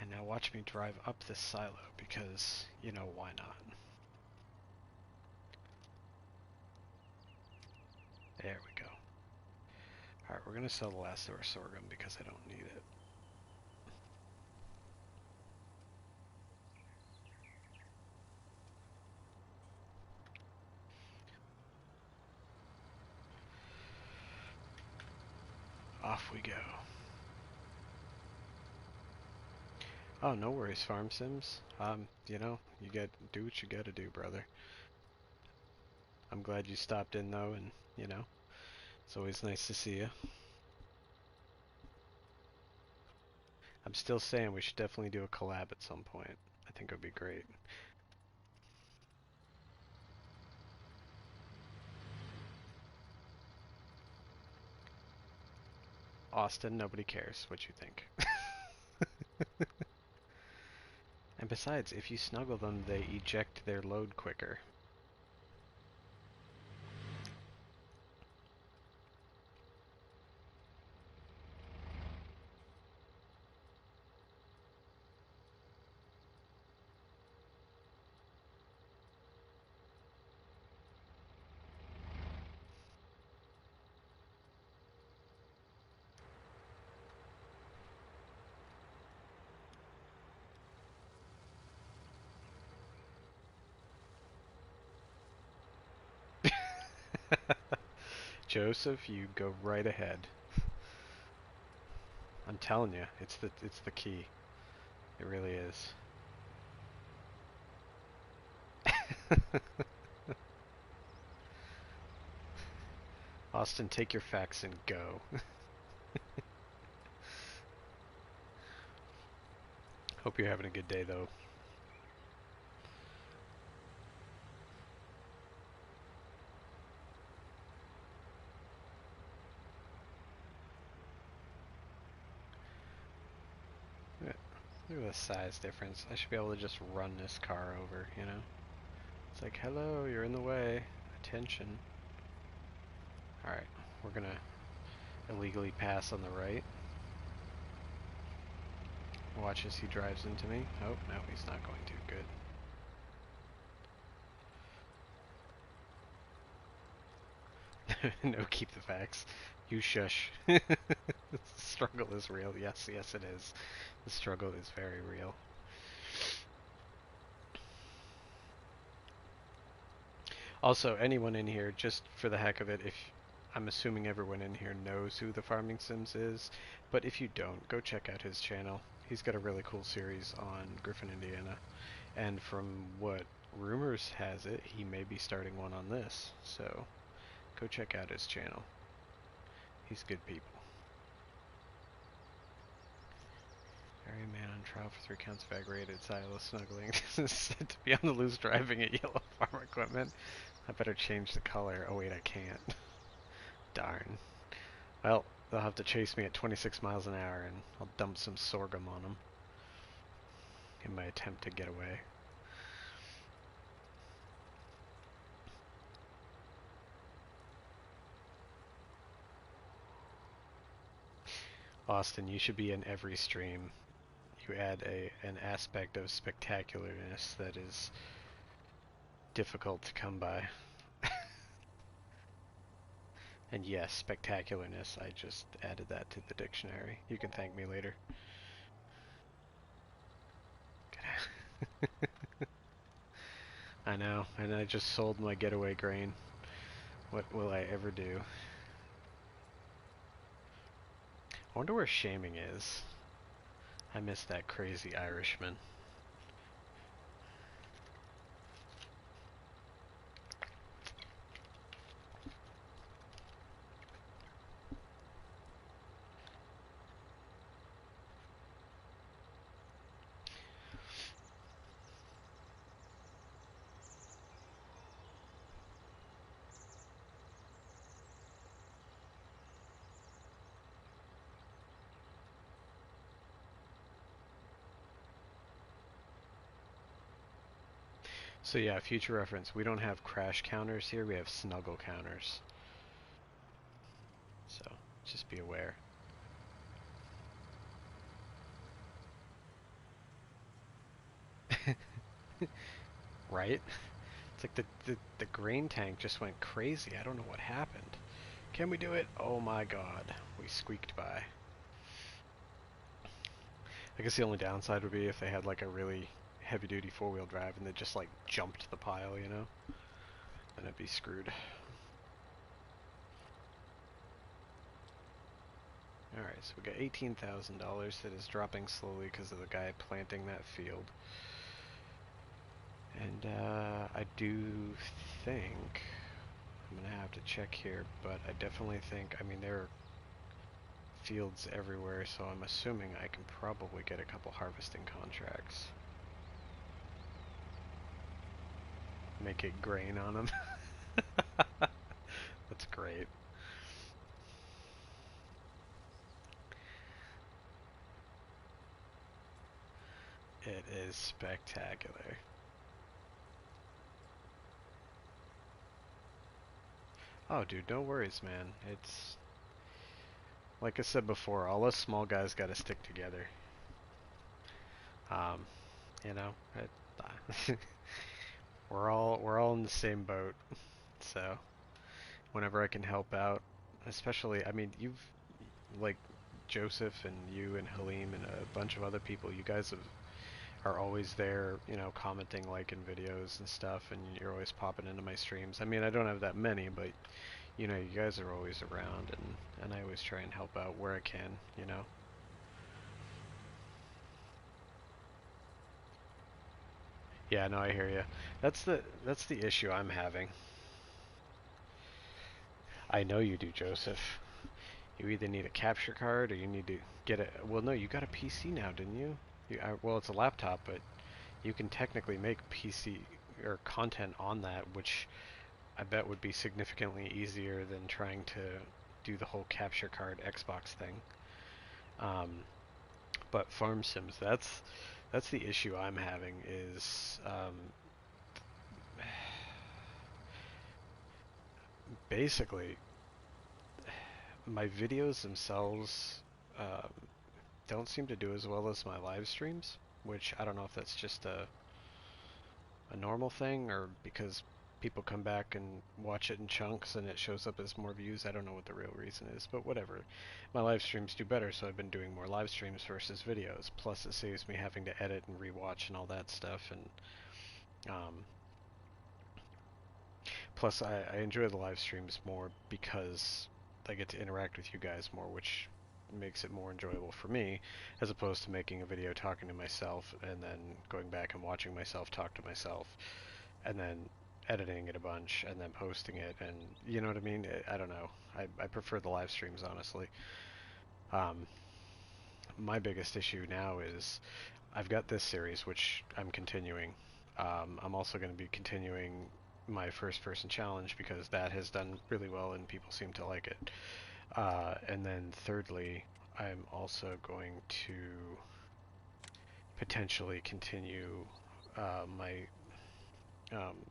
And now watch me drive up this silo because, you know, why not? There we go. Alright, we're gonna sell the last of our sorghum because I don't need it. Off we go. Oh, no worries, Farm Sims. You know, you do what you gotta do, brother. I'm glad you stopped in though, and you know, it's always nice to see you. I'm still saying we should definitely do a collab at some point. I think it would be great. Austin, nobody cares what you think. And besides, if you snuggle them, they eject their load quicker. Joseph, you go right ahead. I'm telling you, it's the key. It really is. Austin, take your facts and go. Hope you're having a good day though. Look at the size difference. I should be able to just run this car over, you know? It's like, hello, you're in the way. Attention. Alright, we're gonna illegally pass on the right. Watch as he drives into me. Oh, no, he's not going to. Good. No, keep the facts. You shush. The struggle is real. Yes, yes it is. The struggle is very real. Also, anyone in here, just for the heck of it, if I'm assuming everyone in here knows who the Farming Sims is, but if you don't, go check out his channel. He's got a really cool series on Griffin, Indiana, and from what rumors has it, he may be starting one on this, so go check out his channel. He's good people. Married man on trial for 3 counts of aggravated silo snuggling. Said to be on the loose driving a yellow farm equipment. I better change the color. Oh wait, I can't. Darn. Well, they'll have to chase me at 26 miles an hour and I'll dump some sorghum on them in my attempt to get away. Austin, you should be in every stream. You add an aspect of spectacularness that is difficult to come by. And yes, spectacularness, I just added that to the dictionary. You can thank me later. I know, and I just sold my getaway grain. What will I ever do? I wonder where Shaming is. I miss that crazy Irishman. So yeah, future reference, we don't have crash counters here, we have snuggle counters. So, just be aware. Right? It's like the grain tank just went crazy. I don't know what happened. Can we do it? Oh my god. We squeaked by. I guess the only downside would be if they had like a really heavy duty 4-wheel drive and they just like jumped the pile, you know? Then it'd be screwed. Alright, so we got $18,000 that is dropping slowly because of the guy planting that field. And I do think, I'm going to have to check here, but I definitely think, I mean there are fields everywhere, so I'm assuming I can probably get a couple harvesting contracts. Make it grain on them. That's great. It is spectacular. Oh, dude, no worries, man. It's like I said before, all us small guys got to stick together. Um, you know, we're all in the same boat. So whenever I can help out, especially, I mean, you've like Joseph and you and Halim and a bunch of other people, you guys are always there, you know, commenting, liking videos and stuff, and you're always popping into my streams. I mean, I don't have that many, but you know, you guys are always around, and I always try and help out where I can, you know. Yeah, no, I hear you. That's the issue I'm having. I know you do, Joseph. You either need a capture card or you need to get a. Well, no, you got a PC now, didn't you? Well, it's a laptop, but you can technically make PC or content on that, which I bet would be significantly easier than trying to do the whole capture card Xbox thing. Um, But farm sims, that's the issue I'm having is basically my videos themselves um, don't seem to do as well as my live streams, which I don't know if that's just a normal thing or because people come back and watch it in chunks and it shows up as more views. I don't know what the real reason is, but whatever. My live streams do better, so I've been doing more live streams versus videos. Plus, it saves me having to edit and rewatch and all that stuff. And um, plus, I enjoy the live streams more because I get to interact with you guys more, which makes it more enjoyable for me, as opposed to making a video talking to myself and then going back and watching myself talk to myself and then editing it a bunch and then posting it, and you know what I mean? I don't know. I prefer the live streams, honestly. Um, my biggest issue now is I've got this series, which I'm continuing. I'm also going to be continuing my first person challenge because that has done really well and people seem to like it. And then thirdly, I'm also going to potentially continue my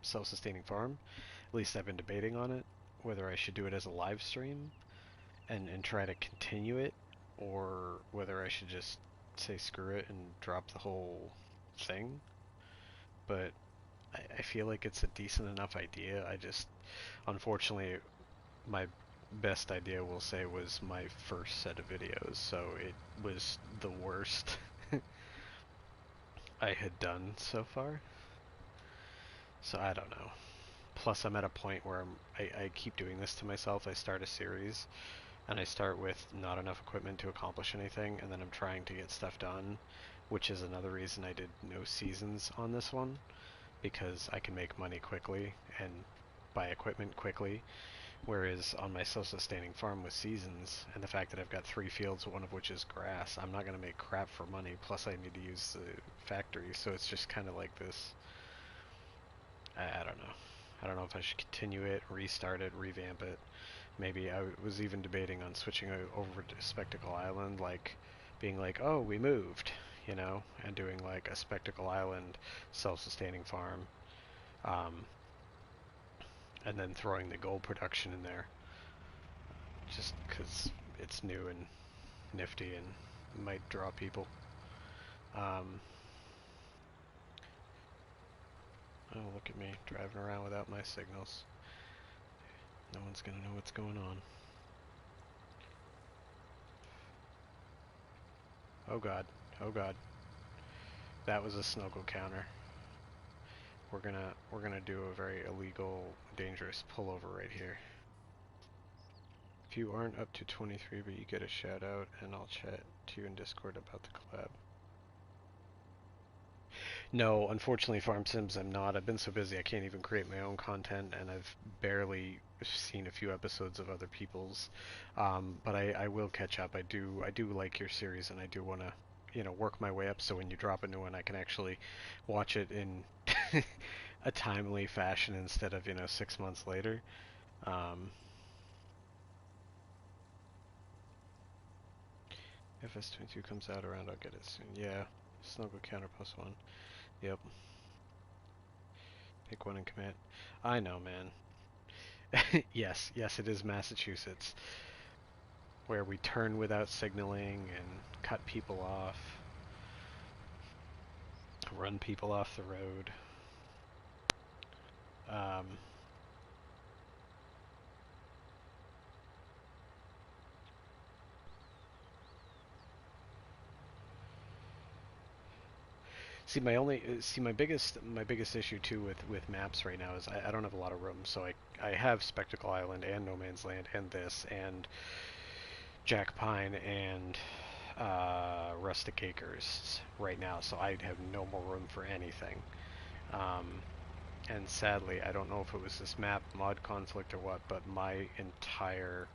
self-sustaining farm. At least I've been debating on it, whether I should do it as a live stream and try to continue it, or whether I should just say screw it and drop the whole thing. But I feel like it's a decent enough idea. I just, unfortunately, my best idea, we'll say, was my first set of videos, so it was the worst I had done so far. So I don't know. Plus, I'm at a point where I keep doing this to myself. I start a series, and I start with not enough equipment to accomplish anything, and then I'm trying to get stuff done, which is another reason I did no seasons on this one, because I can make money quickly and buy equipment quickly, whereas on my self-sustaining farm with seasons, and the fact that I've got 3 fields, one of which is grass, I'm not going to make crap for money, plus I need to use the factory, so it's just kind of like this, I don't know. I don't know if I should continue it, restart it, revamp it. Maybe I was even debating on switching over to Spectacle Island, like being like, oh, we moved, you know, and doing like a Spectacle Island self-sustaining farm, um, and then throwing the gold production in there, just because it's new and nifty and might draw people. Um, oh, look at me driving around without my signals. No one's gonna know what's going on. Oh god, oh god. That was a snuggle counter. We're gonna do a very illegal, dangerous pullover right here. If you aren't up to 23, but you get a shout out, and I'll chat to you in Discord about the collab. No, unfortunately, Farm Sims I'm not. I've been so busy I can't even create my own content, and I've barely seen a few episodes of other people's. But I will catch up. I do like your series, and I do want to, work my way up so when you drop a new one, I can actually watch it in a timely fashion instead of 6 months later. Um, if S22 comes out around, I'll get it soon. Yeah, Snuggle Counter +1. Yep, pick one and commit. I know, man. Yes, yes, it is Massachusetts, where we turn without signaling and cut people off, run people off the road. Um, my biggest issue too with maps right now is I don't have a lot of room, so I have Spectacle Island and No Man's Land and this and Jack Pine and Rustic Acres right now, so I have no more room for anything. Um, and sadly, I don't know if it was this map mod conflict or what, but my entire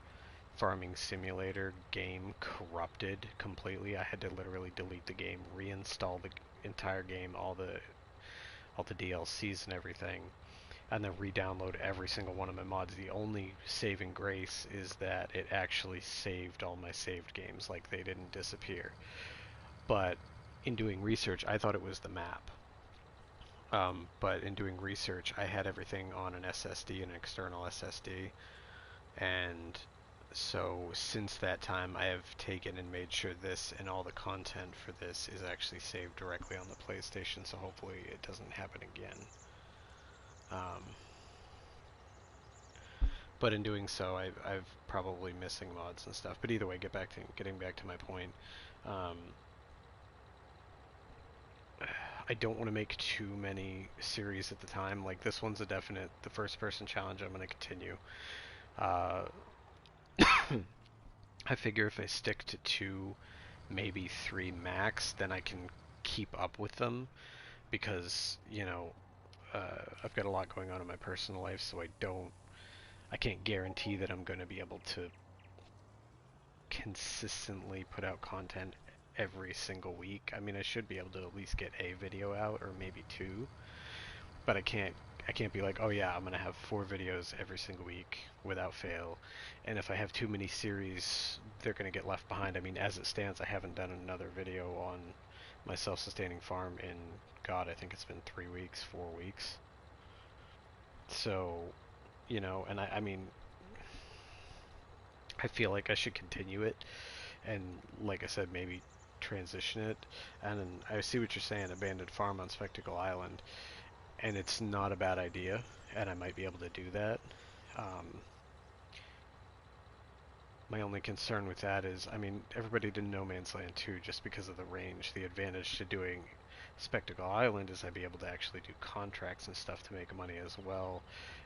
farming simulator game corrupted completely. I had to literally delete the game, reinstall the entire game, all the DLCs and everything, and then re-download every single one of my mods. The only saving grace is that it actually saved all my saved games, like they didn't disappear. But in doing research, I thought it was the map. But in doing research, I had everything on an SSD, an external SSD, and so since that time, I have taken and made sure this and all the content for this is actually saved directly on the PlayStation, so hopefully it doesn't happen again. Um, but in doing so, I've probably missing mods and stuff. But either way, getting back to my point. Um, I don't want to make too many series at the time. Like this one's a definite, the first person challenge I'm going to continue. Uh, I figure if I stick to two, maybe three max, then I can keep up with them because, I've got a lot going on in my personal life, so I can't guarantee that I'm going to be able to consistently put out content every single week. I mean, I should be able to at least get a video out or maybe two, but I can't be like, oh yeah, I'm gonna have 4 videos every single week without fail. And if I have too many series, they're gonna get left behind. I mean, as it stands, I haven't done another video on my self-sustaining farm in, God, I think it's been 3 weeks, 4 weeks. So, I mean, I feel like I should continue it, and like I said, maybe transition it. And I see what you're saying, abandoned farm on Spectacle Island, and it's not a bad idea, and I might be able to do that. Um, my only concern with that is, I mean, everybody did No Man's Land 2 just because of the range. The advantage to doing Spectacle Island is I'd be able to actually do contracts and stuff to make money as well,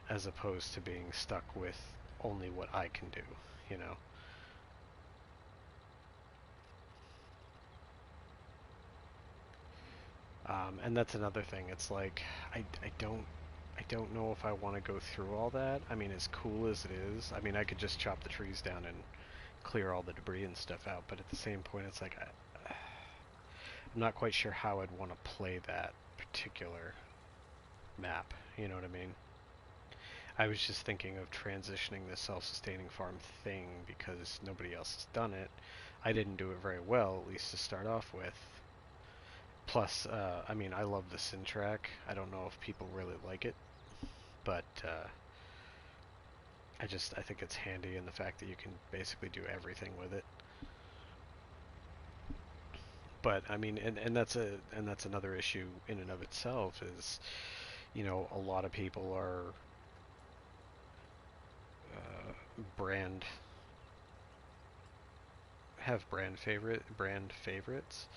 as opposed to being stuck with only what I can do, you know. And that's another thing. It's like I don't know if I want to go through all that. I mean, as cool as it is, I mean, I could just chop the trees down and clear all the debris and stuff out. But at the same point, it's like I'm not quite sure how I'd want to play that particular map. You know what I mean? I was just thinking of transitioning the self-sustaining farm thing because nobody else has done it. I didn't do it very well, at least to start off with. Plus, I mean, I love the Syntrack. I don't know if people really like it, but I think it's handy in the fact that you can basically do everything with it. But I mean, and that's another issue in and of itself is, a lot of people are brand have brand favorites,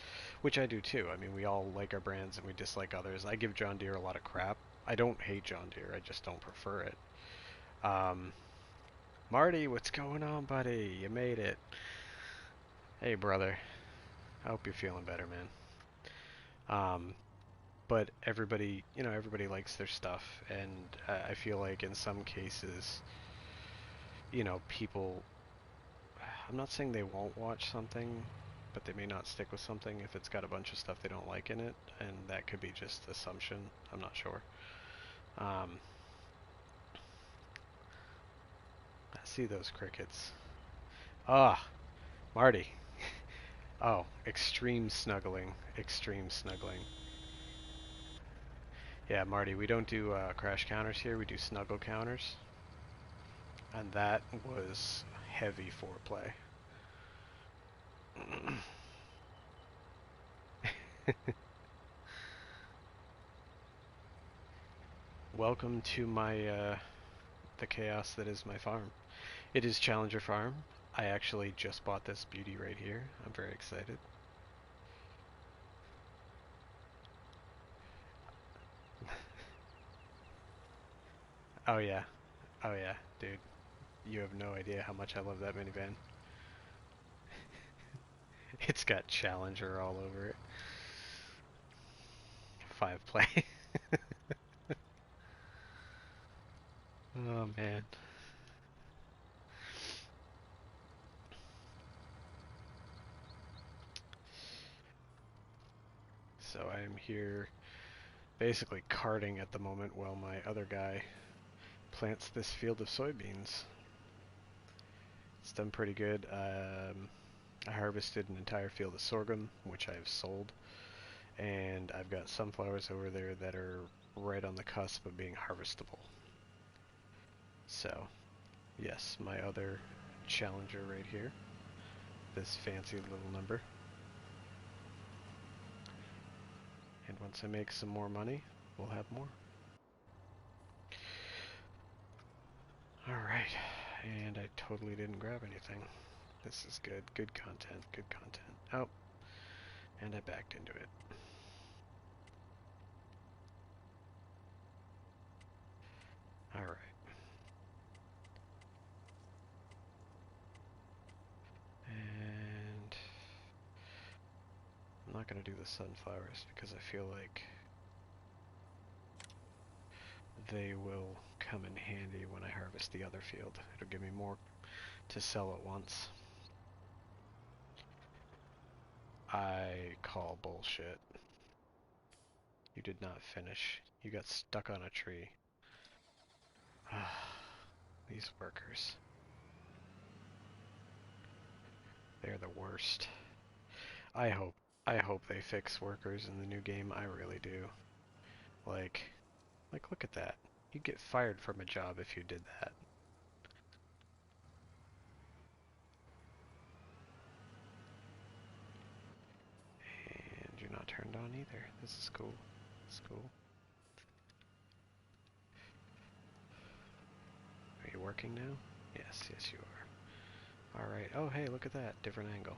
which I do too. I mean, we all like our brands and we dislike others. I give John Deere a lot of crap. I don't hate John Deere. I just don't prefer it. Um, Marty, what's going on, buddy? You made it. Hey, brother. I hope you're feeling better, man. Um, but everybody likes their stuff, and I feel like in some cases, people. I'm not saying they won't watch something, but they may not stick with something if it's got a bunch of stuff they don't like in it, and that could be just assumption. I'm not sure. Um, I see those crickets. Ah, Marty. Oh, extreme snuggling. Extreme snuggling. Yeah, Marty, we don't do crash counters here. We do snuggle counters. And that was heavy foreplay. Welcome to the chaos that is my farm. It is Challenger Farm. I actually just bought this beauty right here. I'm very excited. Oh yeah. Oh yeah, dude. You have no idea how much I love that minivan. It's got Challenger all over it. 5 play. Oh man. So I am here basically carting at the moment while my other guy plants this field of soybeans. It's done pretty good. I harvested an entire field of sorghum, which I have sold, and I've got sunflowers over there that are right on the cusp of being harvestable. So, yes, my other challenger right here, this fancy little number. And once I make some more money, we'll have more. Alright, and I totally didn't grab anything. This is good. Good content, good content. Oh, and I backed into it. Alright. And I'm not going to do the sunflowers because I feel like they will come in handy when I harvest the other field. It'll give me more to sell at once. I call bullshit. You did not finish. You got stuck on a tree. These workers. They're the worst. I hope they fix workers in the new game. I really do. Like look at that. You'd get fired from a job if you did that. And you're not turned on either. This is cool. It's cool. Are you working now? Yes, yes you are. Alright. Oh hey, look at that. Different angle.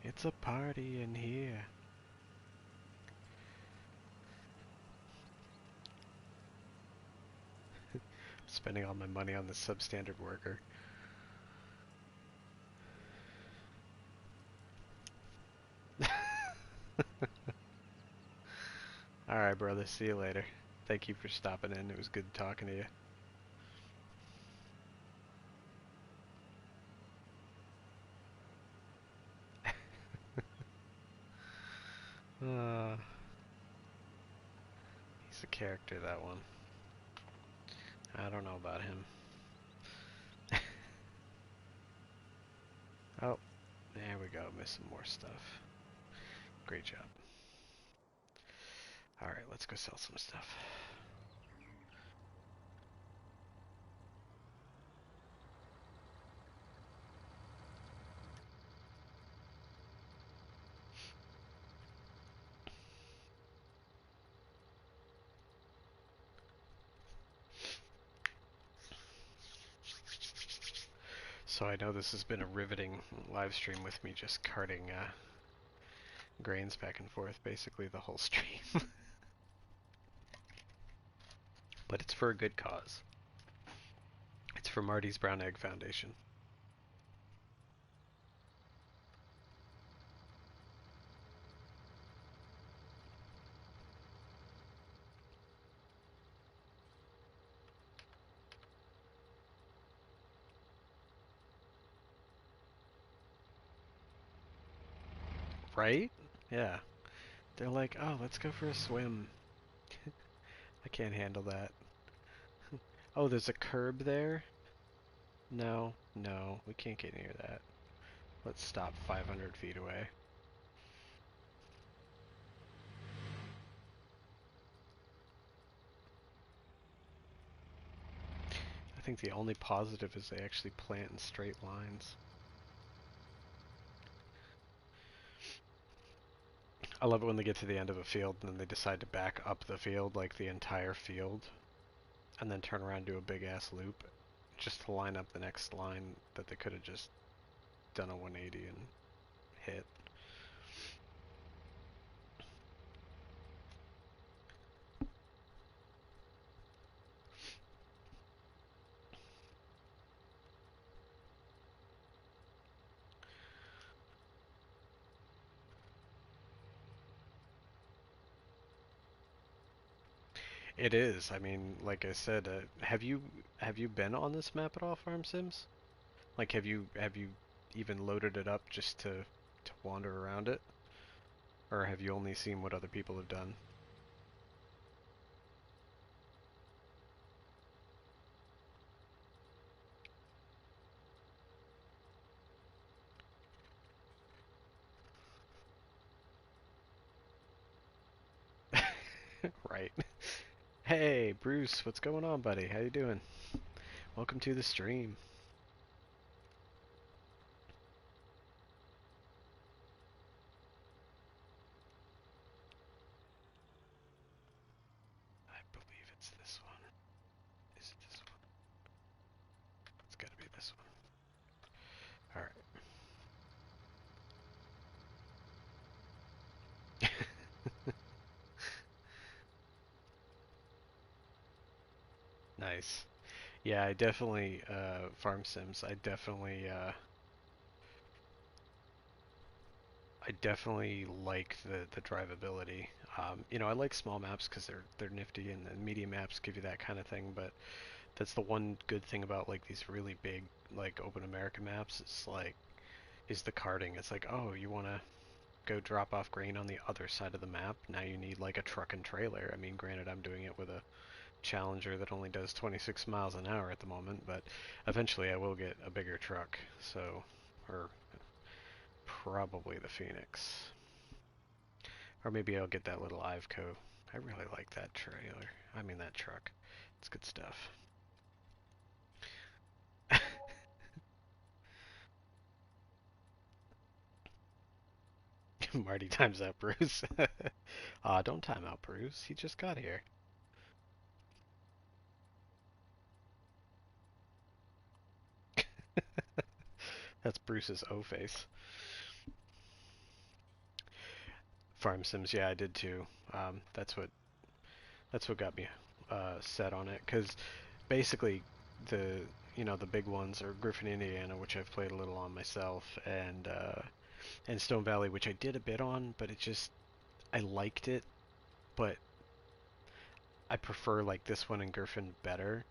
It's a party in here. Spending all my money on the substandard worker. Alright, brother. See you later. Thank you for stopping in. It was good talking to you. Uh, he's a character, that one. I don't know about him. Oh, there we go. Missing more stuff. Great job. Alright, let's go sell some stuff. So I know this has been a riveting live stream with me just carting grains back and forth basically the whole stream. But it's for a good cause. It's for Marty's Brown Egg Foundation. Right? Yeah. They're like, oh, let's go for a swim. I can't handle that. Oh, there's a curb there? No, no, we can't get near that. Let's stop 500 feet away. I think the only positive is they actually plant in straight lines. I love it when they get to the end of a field and then they decide to back up the field, like the entire field, and then turn around and do a big ass loop just to line up the next line that they could have just done a 180 and hit. It is. I mean, like I said, have you been on this map at all, Farm Sims? Like, have you even loaded it up just to wander around it, or have you only seen what other people have done? right. Hey, Bruce, what's going on, buddy? How you doing? Welcome to the stream. I believe it's this one. Is it this one? It's gotta be this one. Alright. Nice. Yeah, I definitely, Farm Sims, I definitely like the drivability. I like small maps because they're nifty, and the medium maps give you that kind of thing. But that's the one good thing about like these really big like open America maps. Is the carting. It's like, oh, you want to go drop off grain on the other side of the map. Now you need like a truck and trailer. I mean, granted, I'm doing it with a Challenger that only does 26 miles an hour at the moment, but eventually I will get a bigger truck. So, or probably the Phoenix. Or maybe I'll get that little Iveco. I really like that trailer. I mean that truck. It's good stuff. Marty times out Bruce. Don't time out Bruce. He just got here. That's Bruce's O face. Farm Sims, yeah, I did too. That's what got me set on it, because basically the the big ones are Griffin, Indiana, which I've played a little on myself, and Stone Valley, which I did a bit on, but I liked it, but I prefer like this one and Griffin better.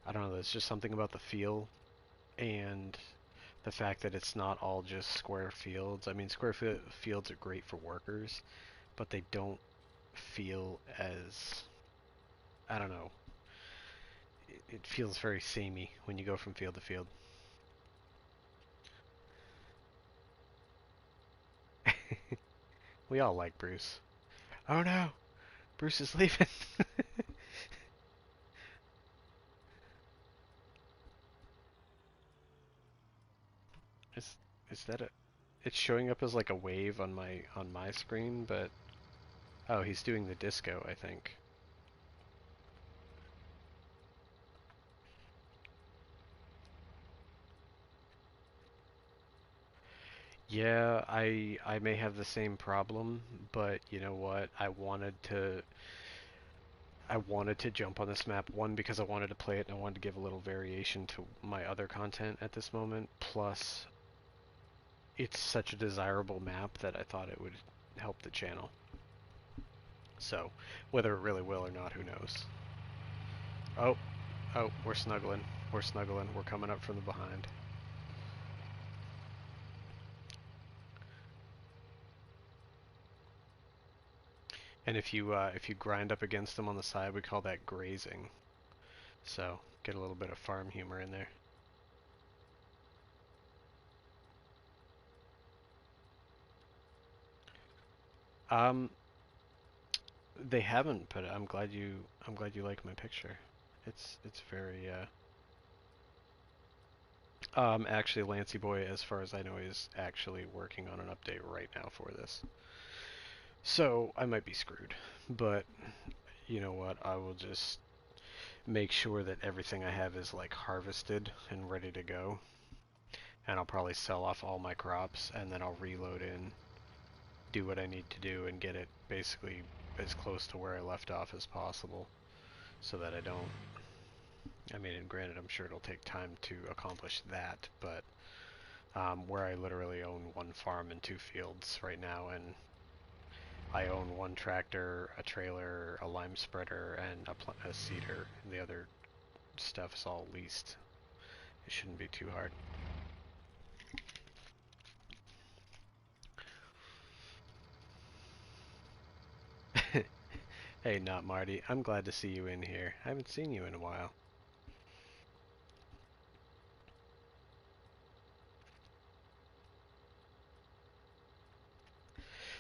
I don't know, there's just something about the feel and the fact that it's not all just square fields. I mean, fields are great for workers, but they don't feel as, I don't know, it feels very samey when you go from field to field. We all like Bruce. Oh no, Bruce is leaving. is is that a? It's showing up as like a wave on my screen, but oh, he's doing the disco, I think. Yeah, I may have the same problem, but you know what? I wanted to jump on this map, one because I wanted to play it and I wanted to give a little variation to my other content at this moment. Plus, it's such a desirable map that I thought it would help the channel. So, whether it really will or not, who knows? Oh, oh, we're snuggling. We're snuggling. We're coming up from the behind. And if you grind up against them on the side, we call that grazing. So, get a little bit of farm humor in there. Um, they haven't, but I'm glad you like my picture. It's very actually Lancey Boy, as far as I know, is actually working on an update right now for this. So I might be screwed. But you know what? I will just make sure that everything I have is like harvested and ready to go. And I'll probably sell off all my crops and then I'll reload in, do what I need to do and get it basically as close to where I left off as possible so that I don't. I mean, and granted, I'm sure it'll take time to accomplish that, but where I literally own one farm and two fields right now, and I own one tractor, a trailer, a lime spreader, and a seeder. The other stuff is all leased. It shouldn't be too hard. Hey, not Marty. I'm glad to see you in here. I haven't seen you in a while.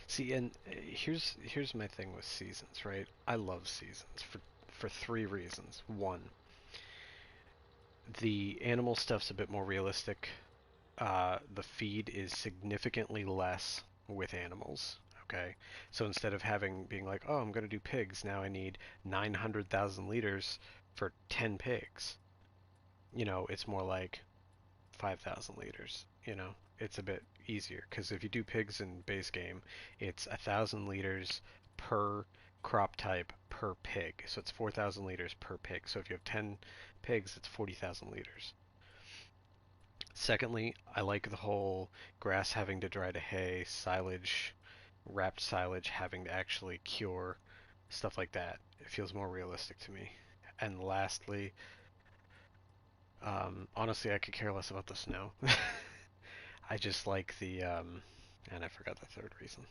See, and here's my thing with seasons, right? I love seasons for three reasons. One, the animal stuff's a bit more realistic. The feed is significantly less with animals. Okay, so instead of being like, oh, I'm gonna do pigs, now I need 900,000 liters for 10 pigs. It's more like 5,000 liters. It's a bit easier because if you do pigs in base game, it's 1,000 liters per crop type per pig. So it's 4,000 liters per pig. So if you have 10 pigs, it's 40,000 liters. Secondly, I like the whole grass having to dry to hay, silage, wrapped silage having to actually cure, stuff like that. It feels more realistic to me. And lastly, honestly, I could care less about the snow. I just like and I forgot the third reason.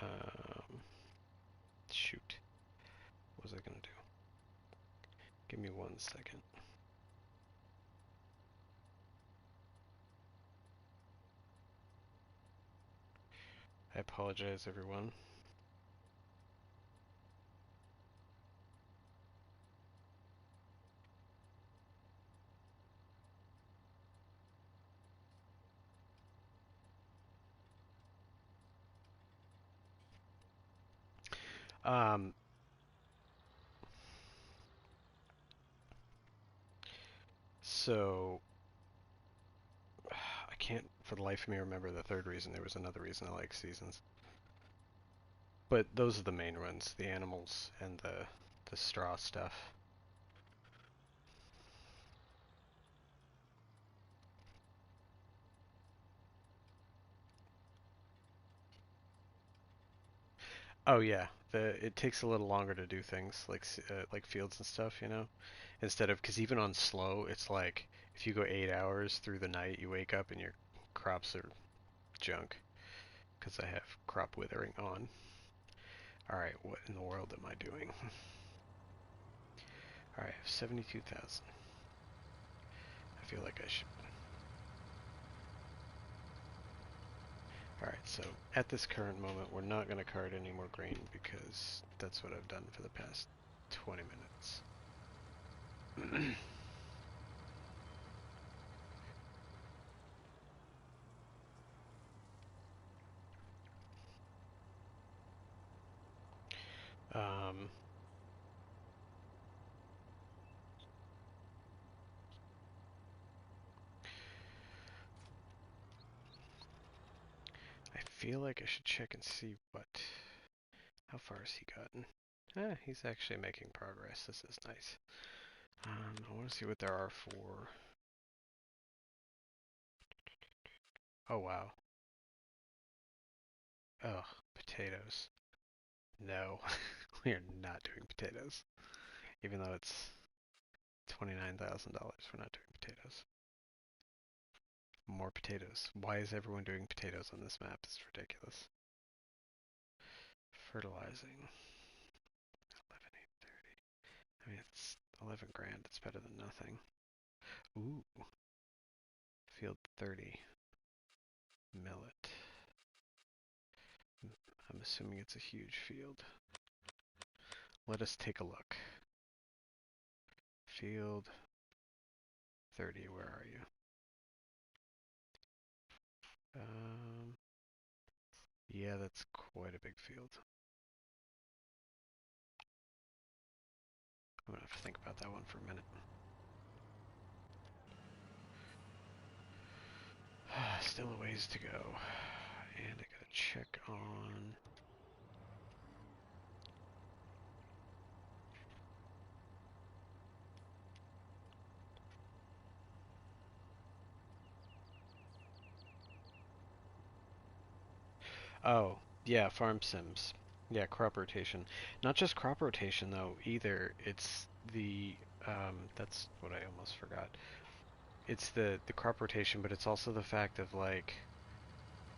Um, Shoot. What was I gonna do? Give me 1 second. I apologize, everyone. Um, so I can't for the life of me remember the third reason. There was another reason I like seasons. But those are the main ones, the animals and the straw stuff. Oh yeah, it takes a little longer to do things like fields and stuff. Instead of because even on slow, it's like if you go 8 hours through the night, you wake up and your crops are junk because I have crop withering on. All right, what in the world am I doing? All right, I have 72,000. I feel like I should. All right, so at this current moment, we're not going to cart any more grain because that's what I've done for the past 20 minutes. um, I feel like I should check and see how far has he gotten. He's actually making progress. This is nice. I want to see what there are for. Oh wow. Ugh, potatoes. No, we are not doing potatoes. Even though it's $29,000, we're not doing potatoes. More potatoes. Why is everyone doing potatoes on this map? It's ridiculous. Fertilizing. 11,830. I mean, it's 11 grand. It's better than nothing. Ooh. Field 30. Millet. I'm assuming it's a huge field. Let us take a look. Field 30, where are you? Um, yeah, that's quite a big field. I'm gonna have to think about that one for a minute. Still a ways to go. And I gotta check on... Oh, yeah, farm sims. Yeah, crop rotation. Not just crop rotation though, either. It's that's what I almost forgot. It's the crop rotation, but it's also the fact of like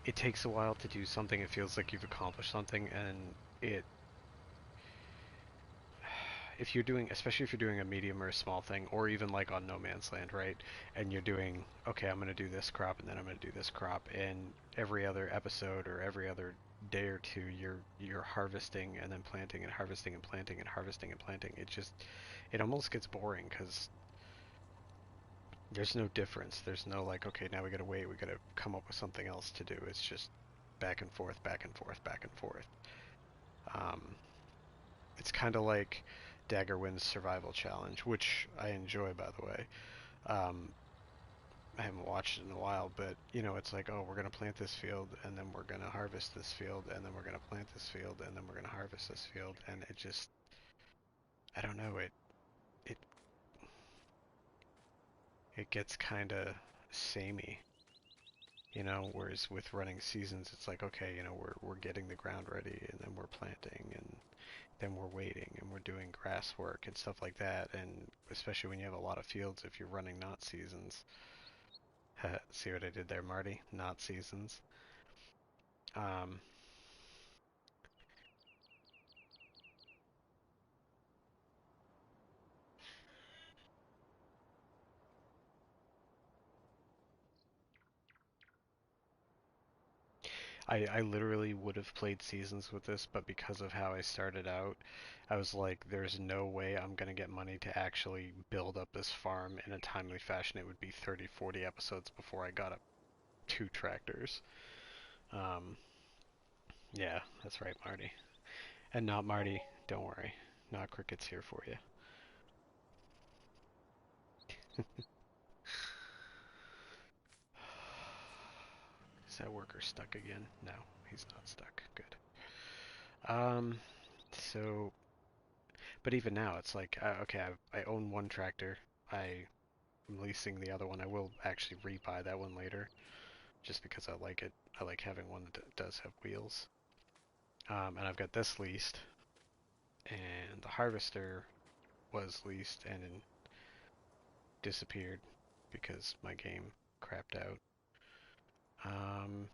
it takes a while to do something. It feels like you've accomplished something, and it if you're doing, especially if you're doing a medium or a small thing, or even like on No Man's Land, right? And you're doing, okay, I'm going to do this crop, and then I'm going to do this crop, and every other episode or every other day or two, you're harvesting and then planting and harvesting and planting and harvesting and planting. It almost gets boring because there's no difference. There's no like, okay, now we got to wait, we got to come up with something else to do. It's just back and forth, back and forth, back and forth. Um, it's kind of like Daggerwind's survival challenge, which I enjoy, by the way. Um, I haven't watched it in a while, but you know, it's like, oh, we're gonna plant this field, and then we're gonna harvest this field, and then we're gonna plant this field, and then we're gonna harvest this field, and it just, I don't know, it it gets kind of samey, you know. Whereas with running seasons, it's like, okay, you know, we're getting the ground ready, and then we're planting, and then we're waiting, and we're doing grass work and stuff like that. And especially when you have a lot of fields, if you're running not seasons, see what I did there, Marty? Not seasons. Um, I literally would have played seasons with this, but because of how I started out, I was like, there's no way I'm going to get money to actually build up this farm in a timely fashion. It would be 30, 40 episodes before I got up 2 tractors. Um, yeah, that's right, Marty. And not Marty, don't worry. Not Krikcet's here for you. Is that worker stuck again? No, he's not stuck. Good. Um, so, but even now, it's like, okay, I own one tractor. I'm leasing the other one. I will actually rebuy that one later, just because I like it. I like having one that does have wheels. And I've got this leased, and the harvester was leased and then disappeared because my game crapped out. Um,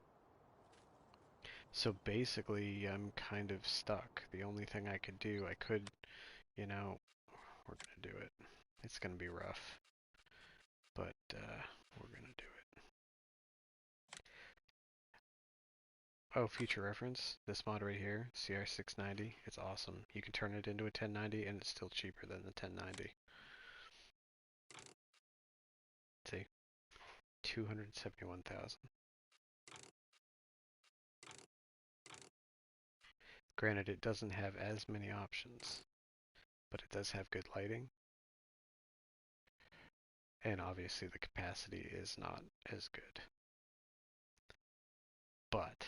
so basically, I'm kind of stuck. The only thing I could do, you know, we're gonna do it. It's gonna be rough, but we're gonna do it. Oh, future reference, this mod right here, CR690, it's awesome. You can turn it into a 1090 and it's still cheaper than the 1090. See? 271,000. Granted, it doesn't have as many options, but it does have good lighting. And obviously the capacity is not as good. But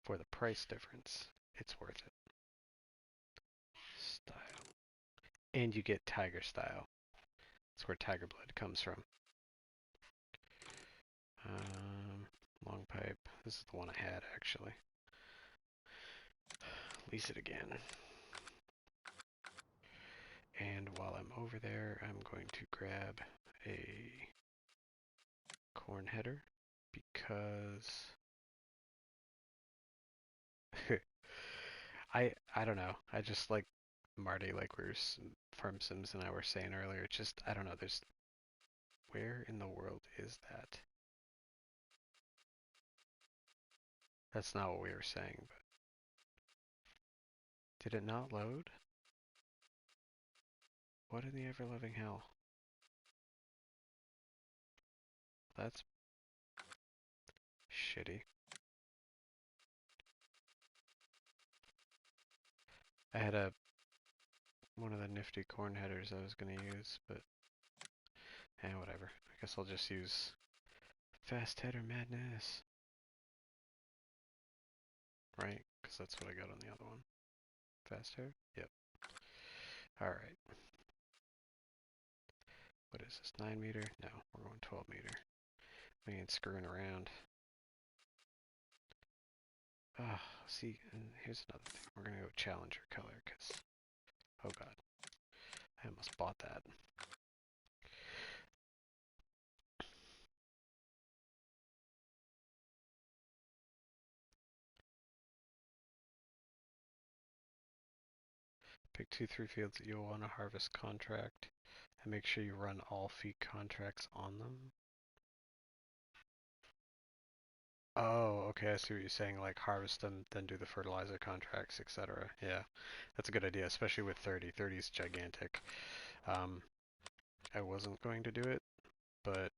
for the price difference, it's worth it. Style. And you get tiger style. That's where tiger blood comes from. Um, long pipe. This is the one I had actually. Lease it again. And while I'm over there, I'm going to grab a corn header because I don't know. I just like Marty, like Farm Sims and I were saying earlier. Just I don't know. There's where in the world is that? That's not what we were saying, but did it not load? What in the ever-loving hell? That's shitty. I had a one of the nifty corn headers I was gonna use, but whatever. I guess I'll just use fast header madness, right? Because that's what I got on the other one. Fast header? Yep. All right. What is this? 9 meter? No, we're going 12 meter. We ain't screwing around. Ah, see, and here's another thing. We're gonna go Challenger color, cause oh god, I almost bought that. Pick 2, 3 fields that you'll want to harvest contract, and make sure you run all feed contracts on them. Oh, okay, I see what you're saying, like harvest them, then do the fertilizer contracts, etc. Yeah, that's a good idea, especially with 30. 30 is gigantic. Um, I wasn't going to do it, but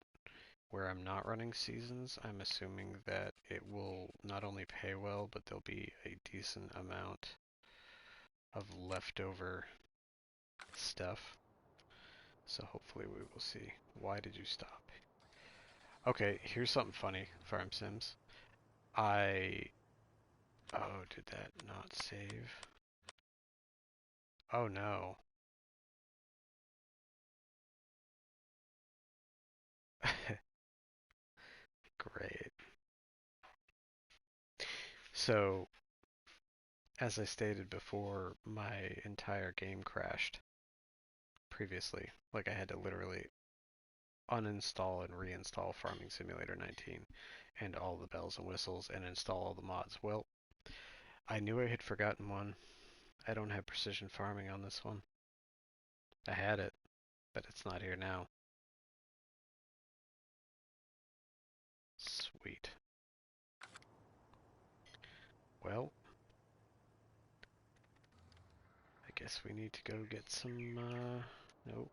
where I'm not running seasons, I'm assuming that it will not only pay well, but there'll be a decent amount of leftover stuff. So hopefully we will see. Why did you stop? Okay, here's something funny, Farm Sims. I... Oh, did that not save? Oh no. Great. So, as I stated before, my entire game crashed previously. Like I had to literally uninstall and reinstall Farming Simulator 19 and all the bells and whistles and install all the mods. Well, I knew I had forgotten one. I don't have precision farming on this one. I had it, but it's not here now. Sweet. Well, I guess we need to go get some, nope,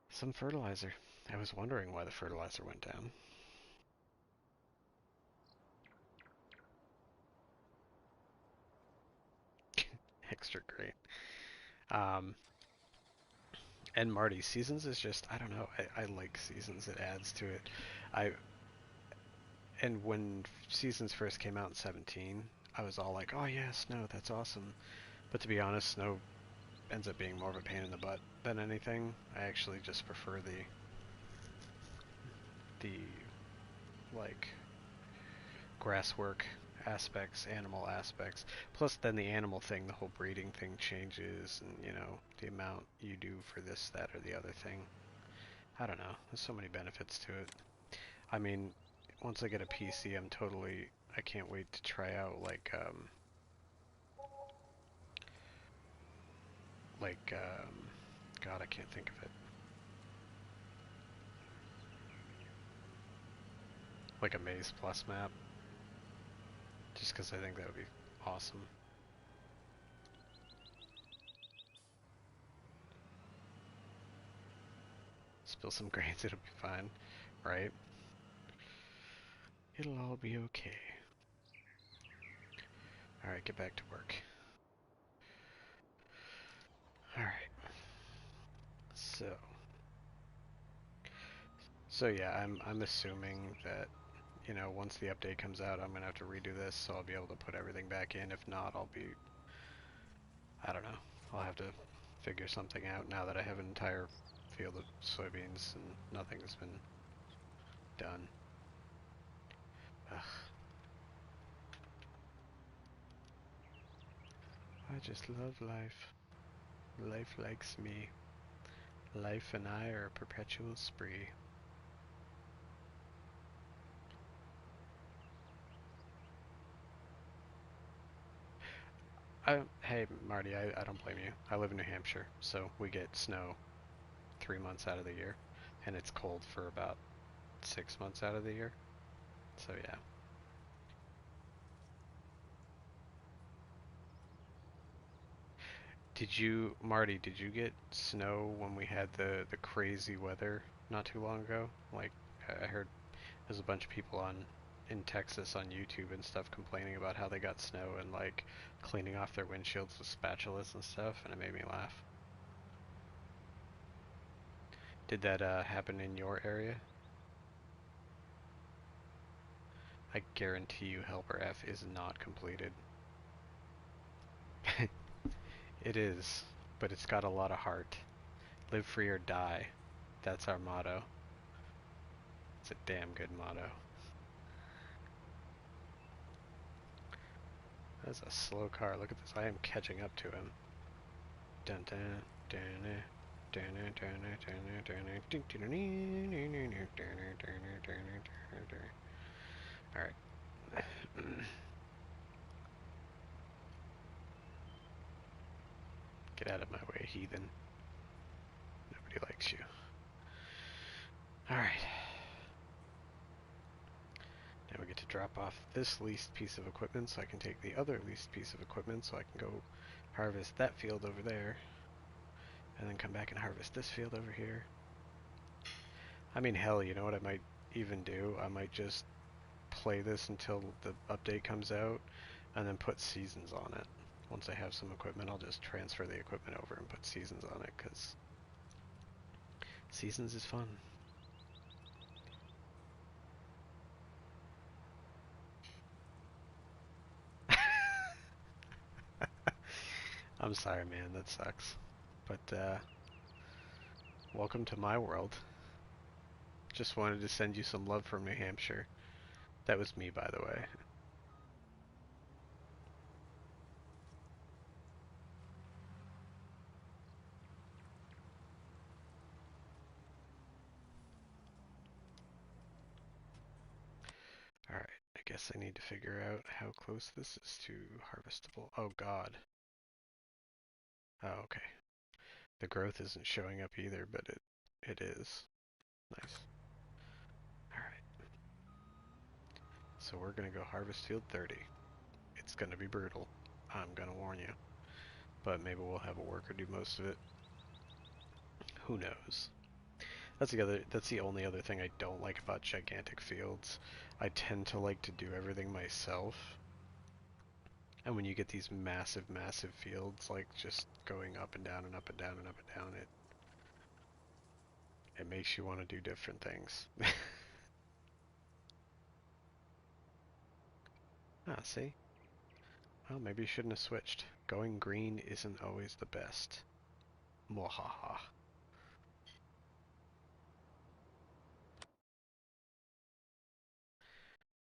some fertilizer. I was wondering why the fertilizer went down. Extra great. Um, and Marty, Seasons is just, I don't know, I like Seasons. It adds to it. I And when Seasons first came out in 17, I was all like, oh yeah, snow, that's awesome. But to be honest, snow ends up being more of a pain in the butt than anything. I actually just prefer the like grass work aspects, animal aspects. Plus then the animal thing, the whole breeding thing changes, and you know, the amount you do for this, that, or the other thing. I don't know. There's so many benefits to it. I mean, once I get a PC, I can't wait to try out God, I can't think of it. Like a Maze Plus map, just because I think that would be awesome. Spill some grains, it'll be fine, right? It'll all be okay. Alright, get back to work. Alright, so... So yeah, I'm assuming that, you know, once the update comes out, I'm gonna have to redo this, so I'll be able to put everything back in. If not, I don't know, I'll have to figure something out now that I have an entire field of soybeans and nothing's been done. Ugh. I just love life. Life likes me. Life and I are a perpetual spree. Hey, Marty, I don't blame you. I live in New Hampshire, so we get snow 3 months out of the year, and it's cold for about 6 months out of the year. So yeah. Marty, did you get snow when we had the crazy weather not too long ago? Like, I heard there's a bunch of people in Texas on YouTube and stuff complaining about how they got snow and like cleaning off their windshields with spatulas and stuff, and it made me laugh. Did that happen in your area? I guarantee you Helper F is not completed. It is, but it's got a lot of heart. Live free or die. That's our motto. It's a damn good motto. That's a slow car. Look at this. I am catching up to him. Dun dun dun dun dun dun dun dun dun. All right. Get out of my way, heathen. Nobody likes you. Alright. Now we get to drop off this leased piece of equipment so I can take the other leased piece of equipment so I can go harvest that field over there. And then come back and harvest this field over here. I mean, hell, you know what I might even do? I might just play this until the update comes out and then put seasons on it. Once I have some equipment, I'll just transfer the equipment over and put seasons on it, because seasons is fun. I'm sorry, man, that sucks. But, welcome to my world. Just wanted to send you some love from New Hampshire. That was me, by the way. Alright, I guess I need to figure out how close this is to harvestable. Oh god. Oh, okay. The growth isn't showing up either, but it is. Nice. Alright. So we're gonna go harvest field 30. It's gonna be brutal. I'm gonna warn you. But maybe we'll have a worker do most of it. Who knows? That's the only other thing I don't like about gigantic fields. I tend to like to do everything myself. And when you get these massive, massive fields, like just going up and down and up and down and up and down, it makes you want to do different things. Ah, see? Well, maybe you shouldn't have switched. Going green isn't always the best. Mwahaha.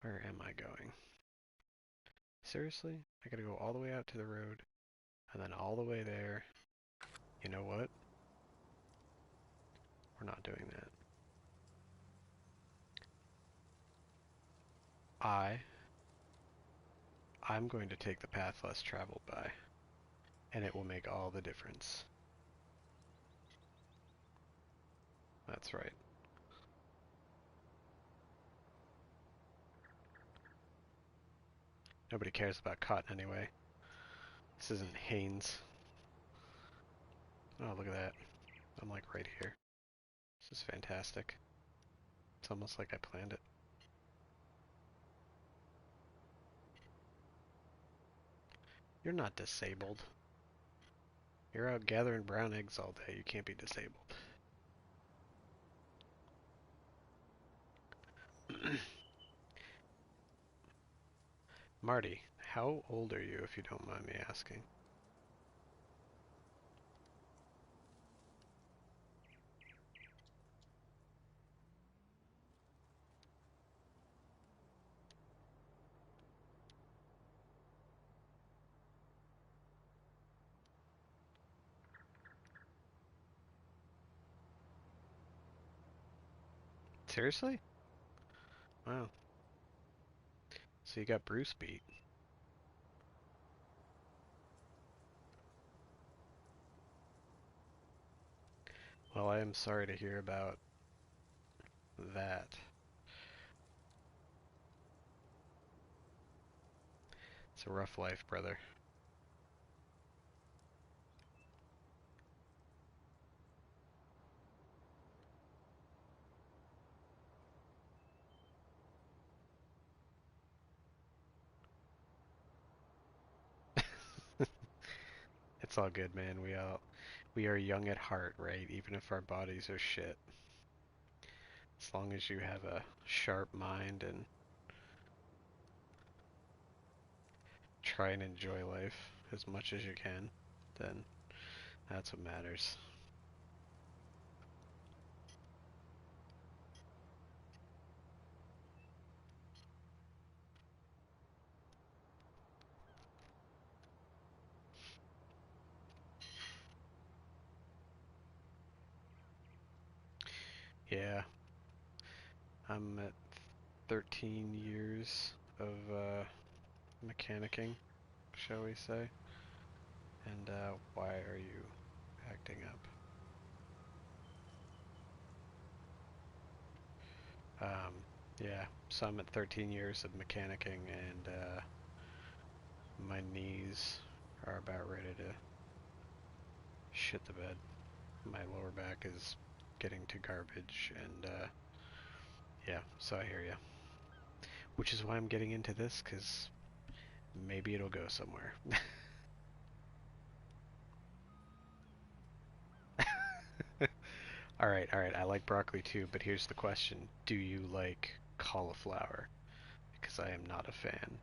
Where am I going? Seriously? I gotta go all the way out to the road, and then all the way there. You know what? We're not doing that. I I'm going to take the path less traveled by, and it will make all the difference. That's right. Nobody cares about cotton anyway. This isn't Hanes. Oh, look at that. I'm like right here. This is fantastic. It's almost like I planned it. You're not disabled. You're out gathering brown eggs all day. You can't be disabled. Marty, how old are you if you don't mind me asking? Seriously? Wow. So you got Bruce beat. Well, I am sorry to hear about that. It's a rough life, brother. It's all good, man. We are young at heart, right? Even if our bodies are shit. As long as you have a sharp mind and try and enjoy life as much as you can, then that's what matters. Yeah, I'm at 13 years of mechanicking, shall we say. And why are you acting up? Yeah, so I'm at 13 years of mechanicking, and my knees are about ready to shit the bed. My lower back is getting to garbage, and yeah, so I hear you. Which is why I'm getting into this, because maybe it'll go somewhere. Alright, alright, I like broccoli too, but here's the question. Do you like cauliflower? Because I am not a fan.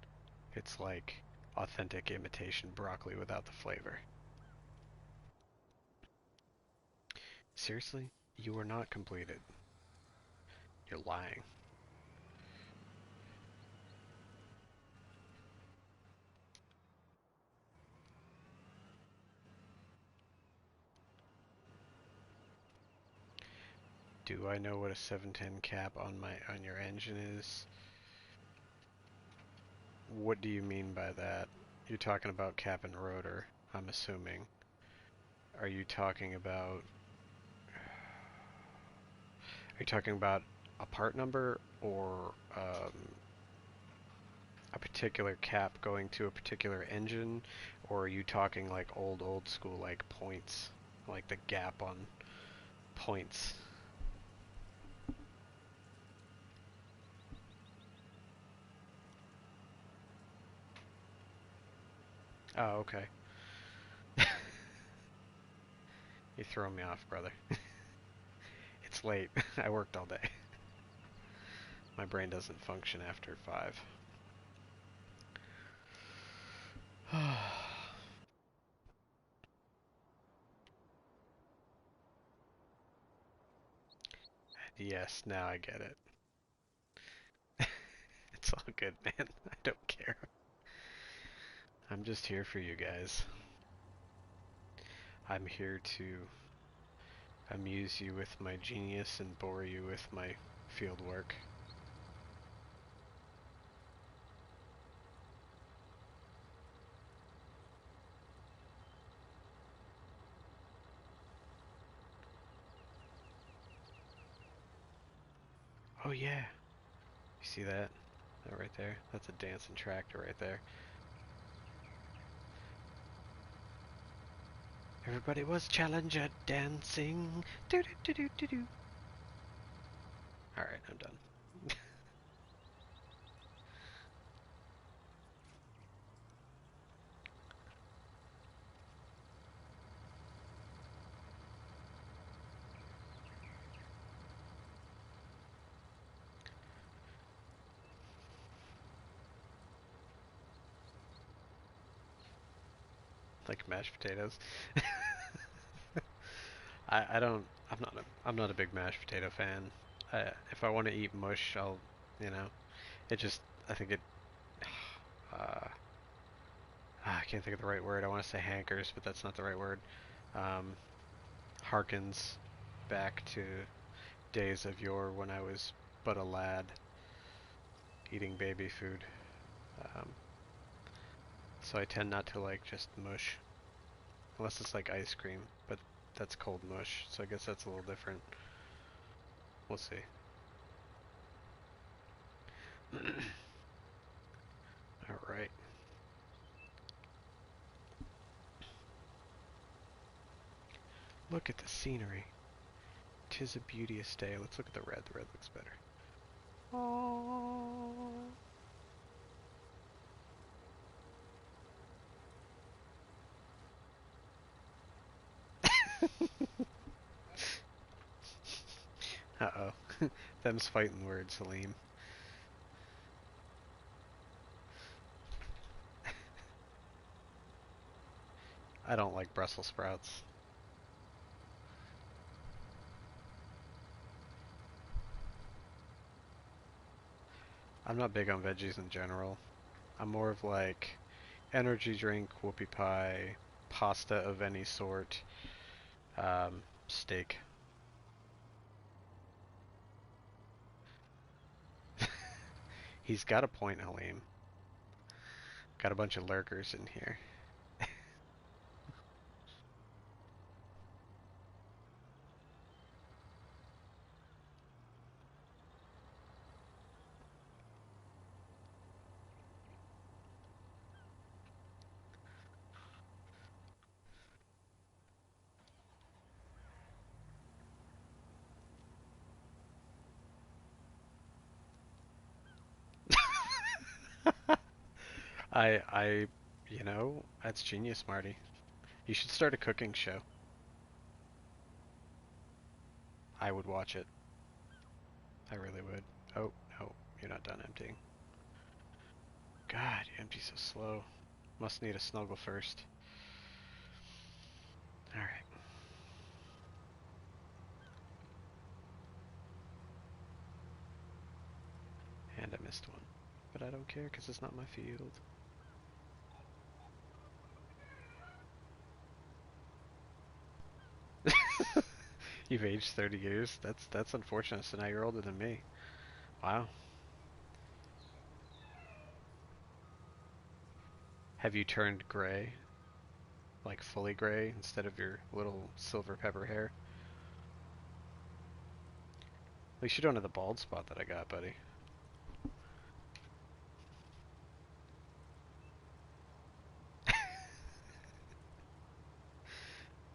It's like authentic imitation broccoli without the flavor. Seriously? You are not completed. You're lying. Do I know what a 710 cap on your engine is? What do you mean by that? You're talking about cap and rotor, I'm assuming. Are you talking about Are you talking about a part number or a particular cap going to a particular engine, or are you talking like old school like points, like the gap on points? Oh, okay. You throw me off, brother. It's late. I worked all day. My brain doesn't function after 5. Yes, now I get it. It's all good, man. I don't care. I'm just here for you guys. I'm here to amuse you with my genius and bore you with my field work. Oh yeah, you see that? That right there? That's a dancing tractor right there. Everybody was challenger dancing. Do do do do do do. All right, I'm done. Like mashed potatoes. I don't. I'm not a big mashed potato fan. If I want to eat mush, I'll. You know. It just. I think it. Uh, I can't think of the right word. I want to say hankers, but that's not the right word. Um, harkens back to days of yore when I was but a lad eating baby food. Um, so I tend not to like just mush, unless it's like ice cream, but that's cold mush, so I guess that's a little different. We'll see. Alright. Look at the scenery. 'Tis a beauteous day. Let's look at the red. The red looks better. Oh. Uh-oh. Them's fighting words, Salim. I don't like Brussels sprouts. I'm not big on veggies in general. I'm more of like energy drink, whoopie pie, pasta of any sort, steak. He's got a point, Halim. Got a bunch of lurkers in here. I, that's genius, Marty. You should start a cooking show. I would watch it. I really would. Oh, no, you're not done emptying. God, you empty so slow. Must need a snuggle first. Alright. And I missed one. But I don't care because it's not my field. You've aged 30 years? That's unfortunate, so now you're older than me. Wow. Have you turned gray? Like fully gray instead of your little silver pepper hair? At least you don't have the bald spot that I got, buddy.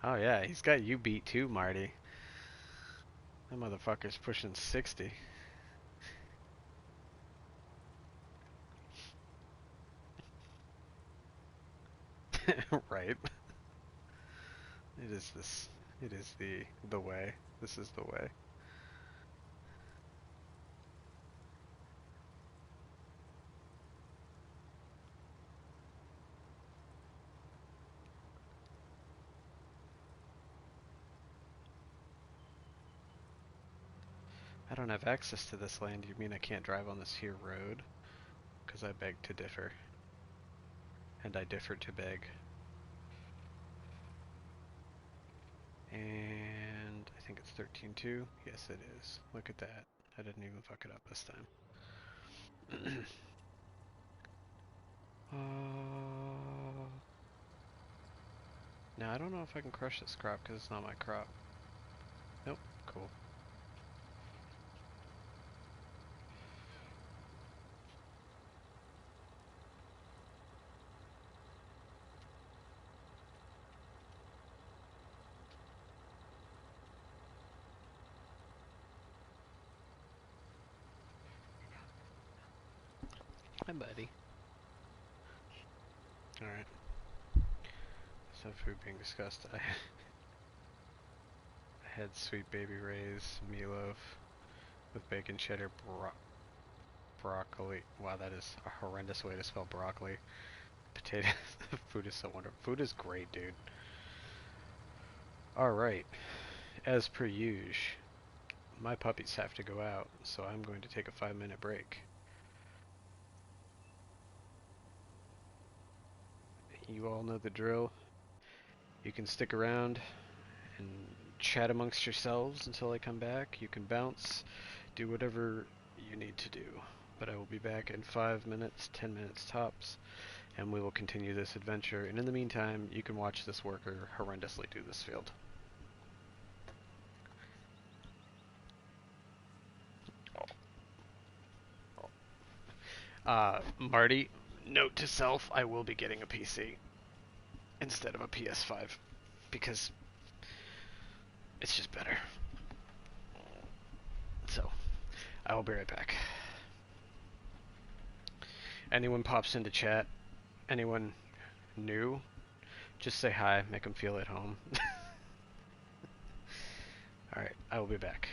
Oh yeah, he's got you beat too, Marty. That motherfucker's pushing 60. Right? It is this. It is the way. This is the way. I don't have access to this land. You mean I can't drive on this here road? Because I beg to differ. And I differ to beg. And I think it's 13-2. Yes, it is. Look at that. I didn't even fuck it up this time. Now I don't know if I can crush this crop because it's not my crop. Nope. Cool. Hi, buddy. Alright. So food being discussed. I had Sweet Baby Ray's meatloaf with bacon cheddar broccoli. Wow, that is a horrendous way to spell broccoli. Potatoes. Food is so wonderful. Food is great, dude. Alright. As per usual, my puppies have to go out, so I'm going to take a 5-minute break. You all know the drill. You can stick around and chat amongst yourselves until I come back. You can bounce, do whatever you need to do. But I will be back in 5 minutes, 10 minutes tops, and we will continue this adventure. And in the meantime, you can watch this worker horrendously do this field. Marty, note to self, I will be getting a PC instead of a PS5 because it's just better. So, I will be right back. Anyone pops into chat, anyone new, just say hi, make them feel at home. Alright, I will be back.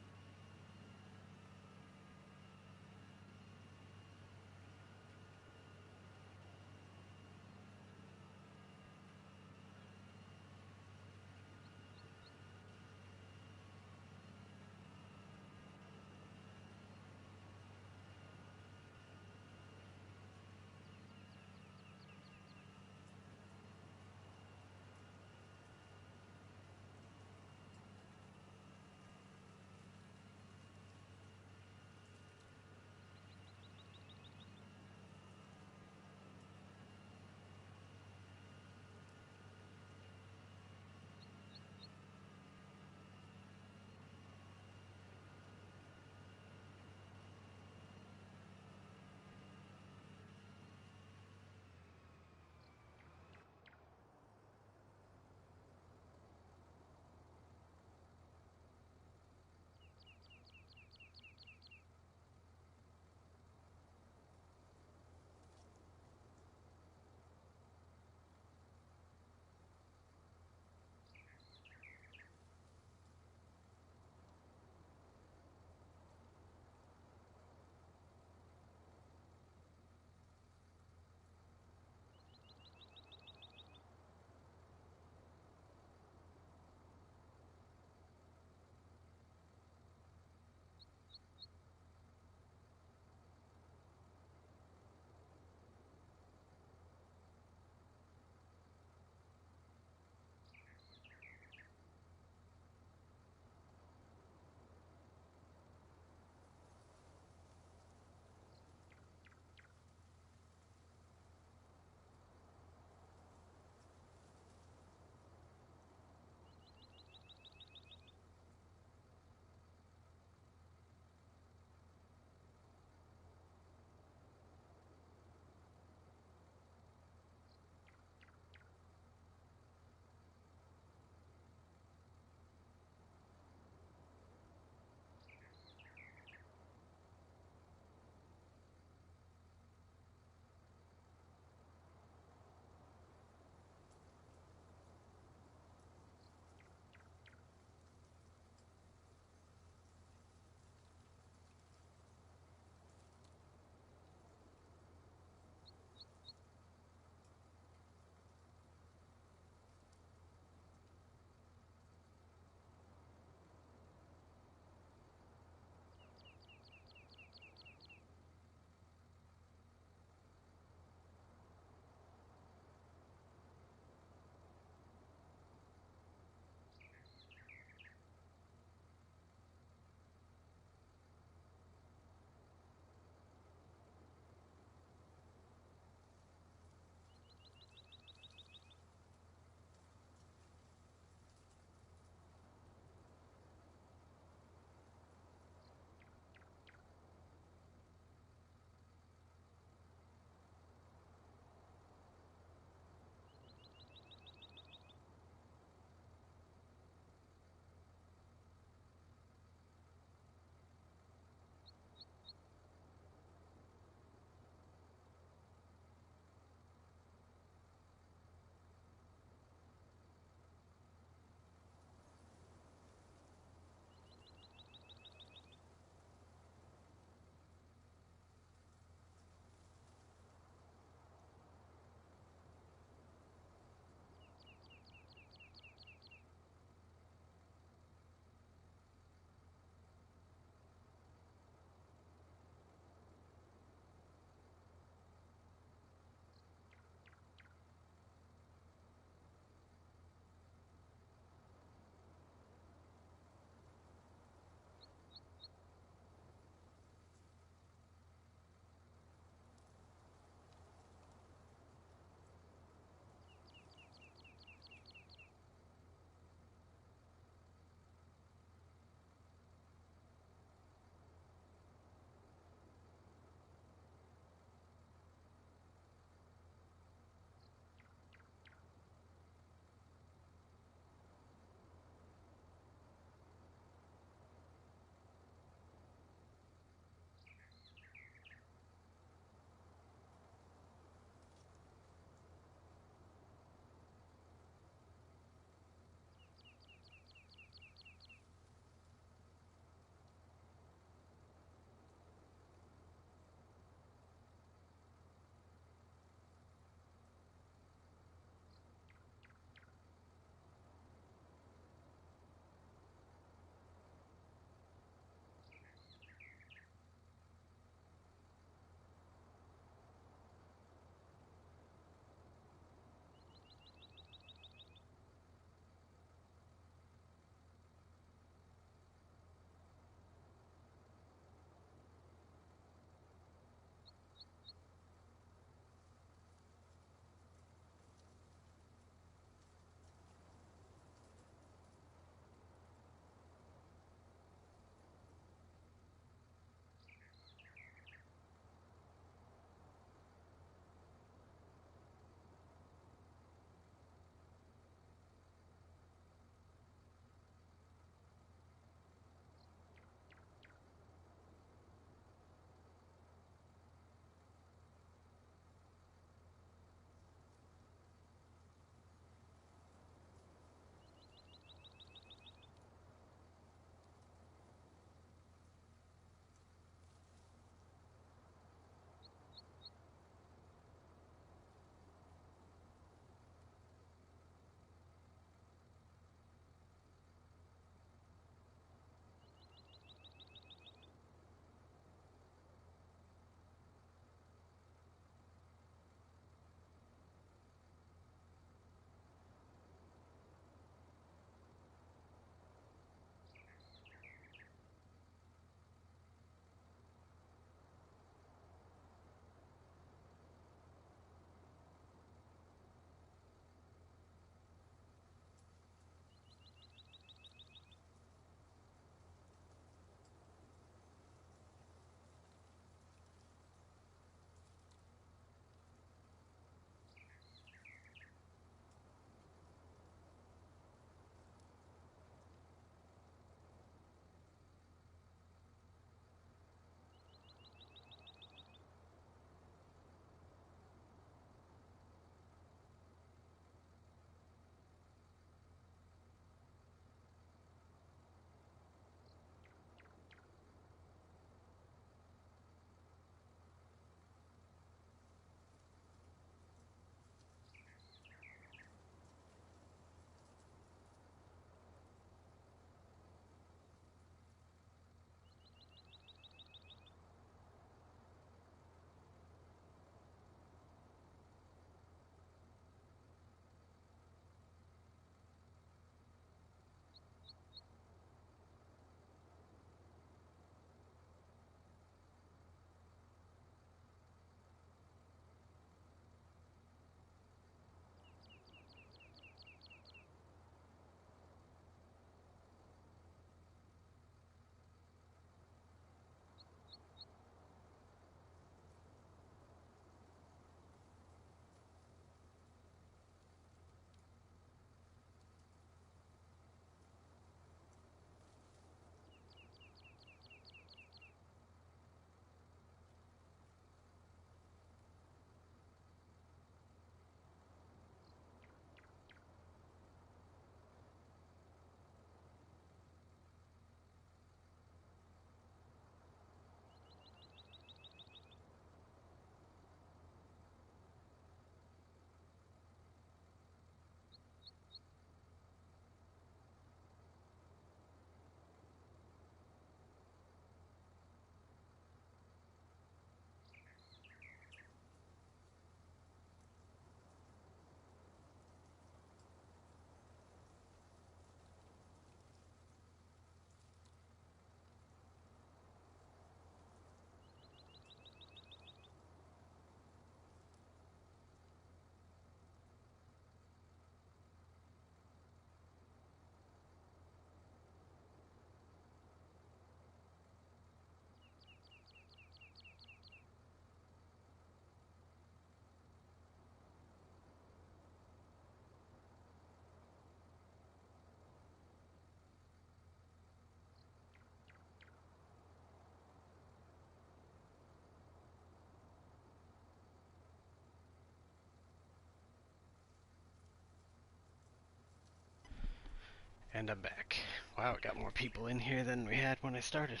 And I'm back. Wow, we got more people in here than we had when I started.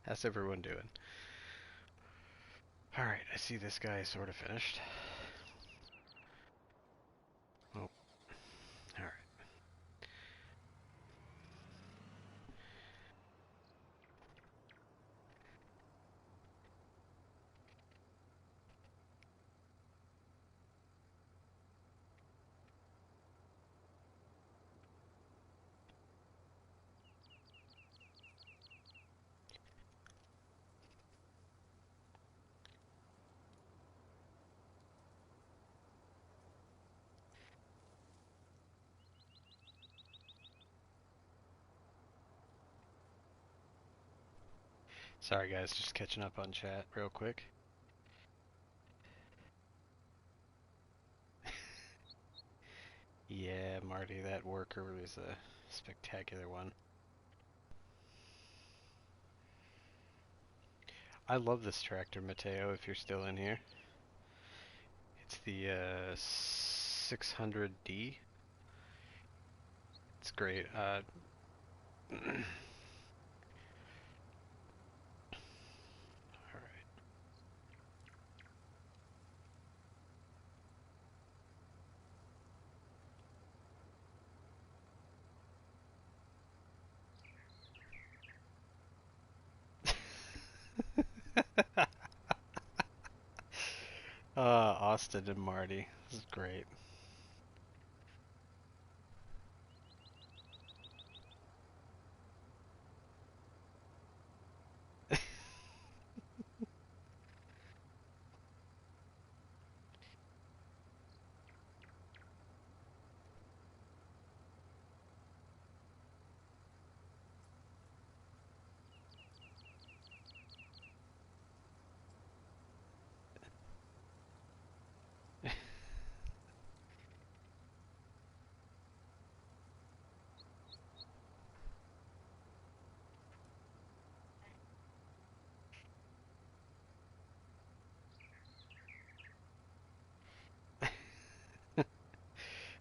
How's everyone doing? Alright, I see this guy is sort of finished. Oh, alright. Sorry guys, just catching up on chat real quick. Yeah, Marty, that worker was a spectacular one. I love this tractor, Mateo, if you're still in here. It's the 600D. It's great. Alright. Austin and Marty. This is great.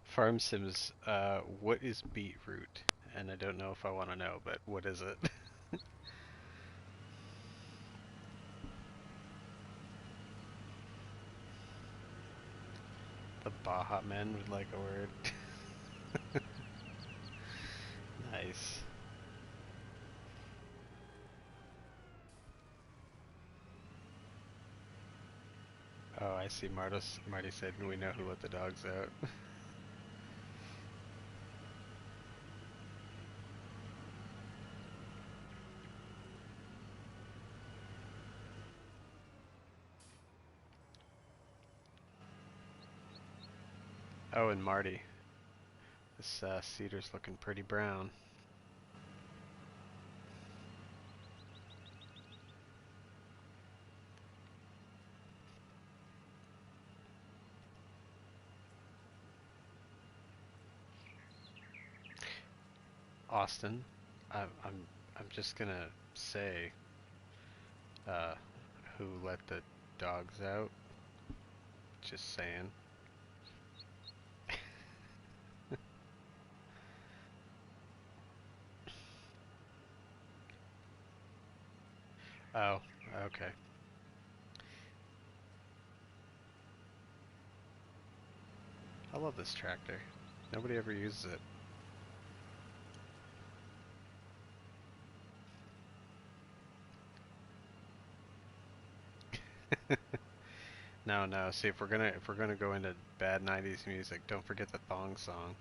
Farm Sims, what is beetroot? And I don't know if I want to know, but what is it? The Baja Men would like a word. Nice. Oh, I see. Marty said we know who let the dogs out. Oh, and Marty. This cedar's looking pretty brown. Austin, I'm just gonna say, uh, who let the dogs out? Just saying. Oh, okay. I love this tractor. Nobody ever uses it. No, no. See, if we're gonna go into bad '90s music, don't forget the thong song.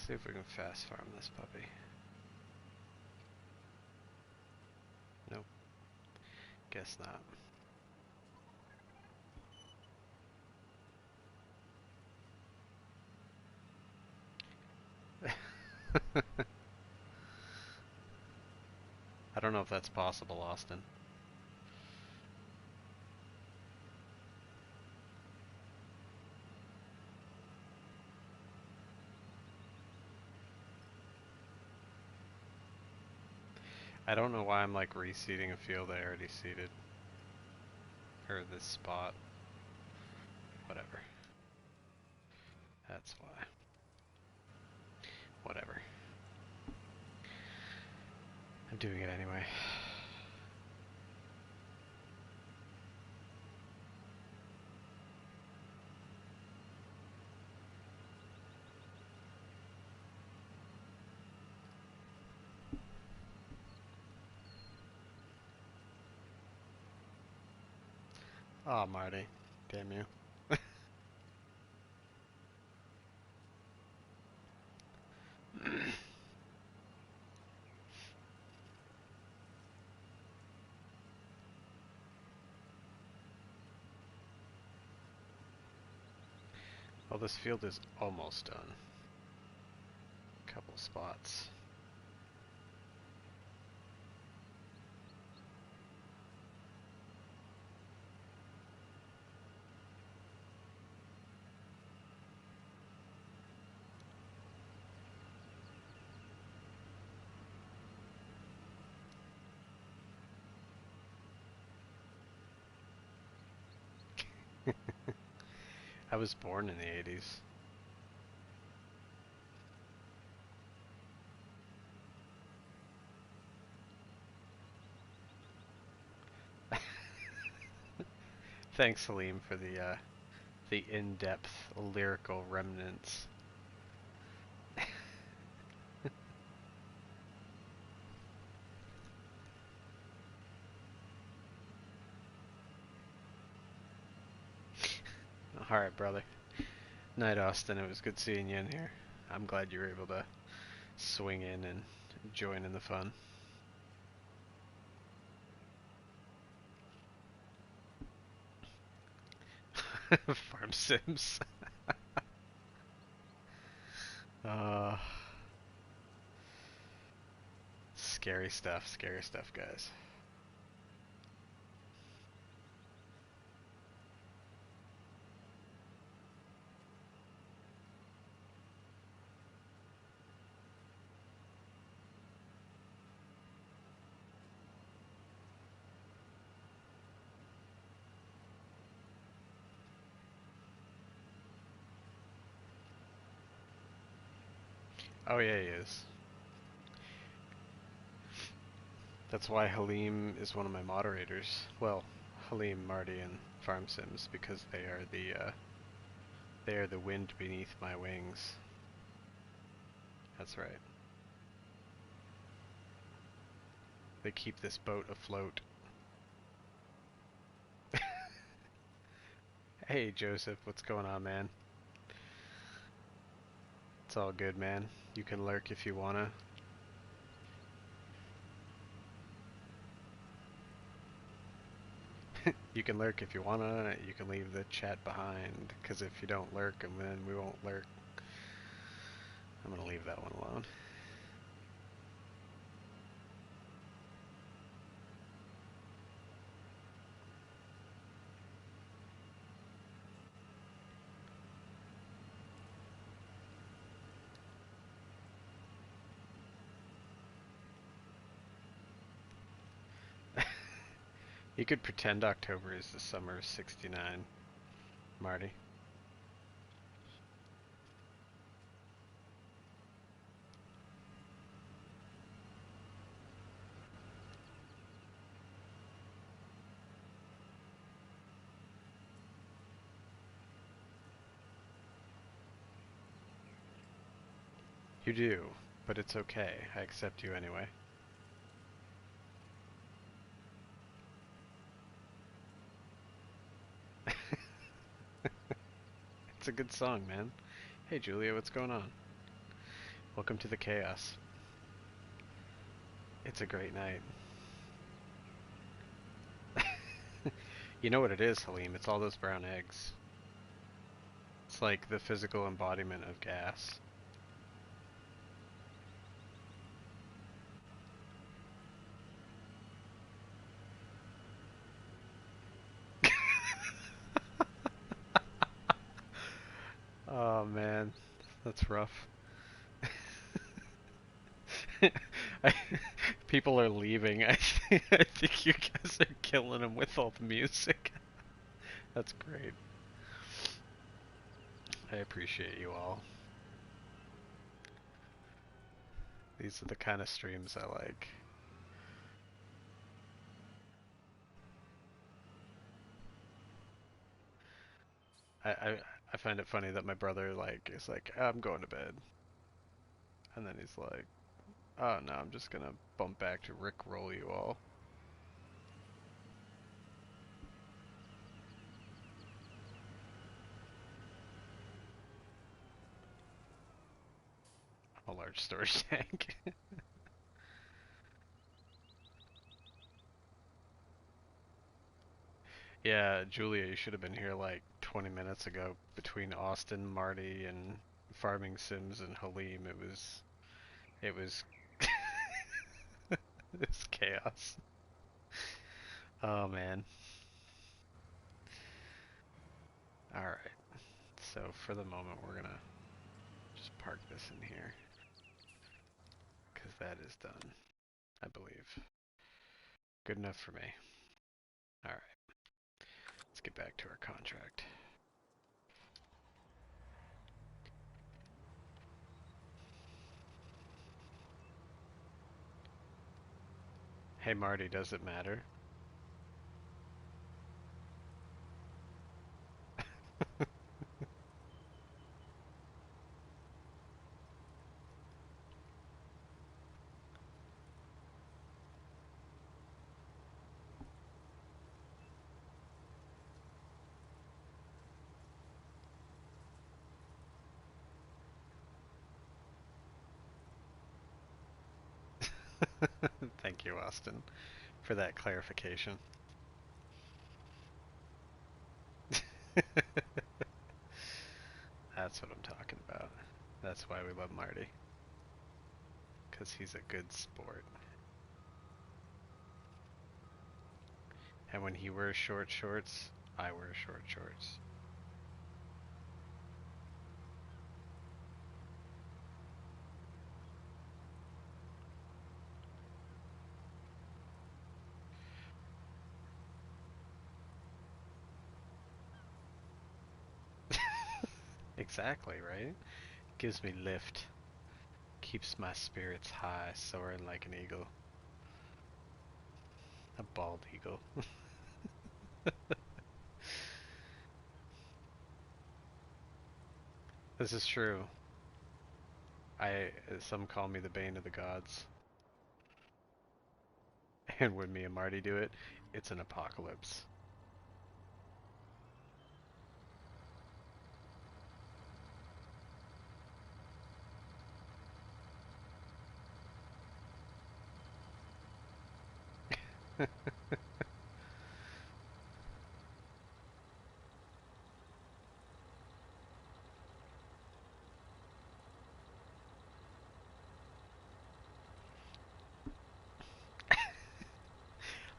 See if we can fast farm this puppy. Nope. Guess not. I don't know if that's possible, Austin. I don't know why I'm like reseeding a field I already seeded. Or this spot. Whatever. That's why. Whatever. I'm doing it anyway. Oh, Marty. Damn you. Well, this field is almost done. Couple spots. I was born in the 80s. Thanks, Salim, for the in-depth lyrical remnants. Alright, brother. Night, Austin. It was good seeing you in here. I'm glad you were able to swing in and join in the fun. Farm Sims. uh, scary stuff, guys. Oh yeah, he is. That's why Halim is one of my moderators. Well, Halim, Marty, and Farm Sims, because they are the wind beneath my wings. That's right. They keep this boat afloat. Hey Joseph, what's going on, man? It's all good, man. You can lurk if you wanna. You can lurk if you wanna. You can leave the chat behind, because if you don't lurk, and then we won't lurk. I'm gonna leave that one alone. You could pretend October is the summer of '69, Marty. You do, but it's okay. I accept you anyway. It's a good song, man. Hey Julia, what's going on? Welcome to the chaos. It's a great night. You know what it is, Halim? It's all those brown eggs. It's like the physical embodiment of gas. Oh man, that's rough. I, people are leaving. I think you guys are killing them with all the music. That's great. I appreciate you all. These are the kind of streams I like. I, I, I find it funny that my brother like is like, I'm going to bed. And then he's like, oh no, I'm just gonna bump back to Rick roll you all. A large storage tank. Yeah, Julia, you should have been here like 20 minutes ago. Between Austin, Marty, and Farming Sims and Halim, it was it's chaos. Oh man. All right. So for the moment, we're gonna just park this in here because that is done, I believe. Good enough for me. All right. Let's get back to our contract. Hey Marty, does it matter? Thank you, Austin, for that clarification. That's what I'm talking about. That's why we love Marty. Because he's a good sport. And when he wears short shorts, I wear short shorts. Exactly, right? Gives me lift. Keeps my spirits high, soaring like an eagle. A bald eagle. This is true. Some call me the bane of the gods. And when me and Marty do it, it's an apocalypse.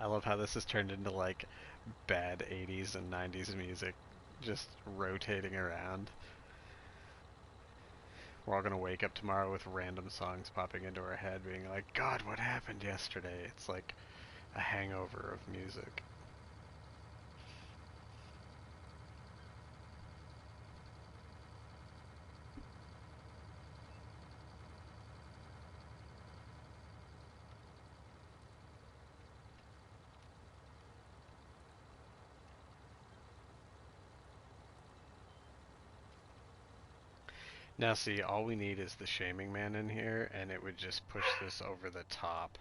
I love how this has turned into like bad 80s and 90s music just rotating around. We're all gonna wake up tomorrow with random songs popping into our head being like, God, what happened yesterday? It's like a hangover of music. Now see, all we need is the shaming man in here and it would just push this over the top.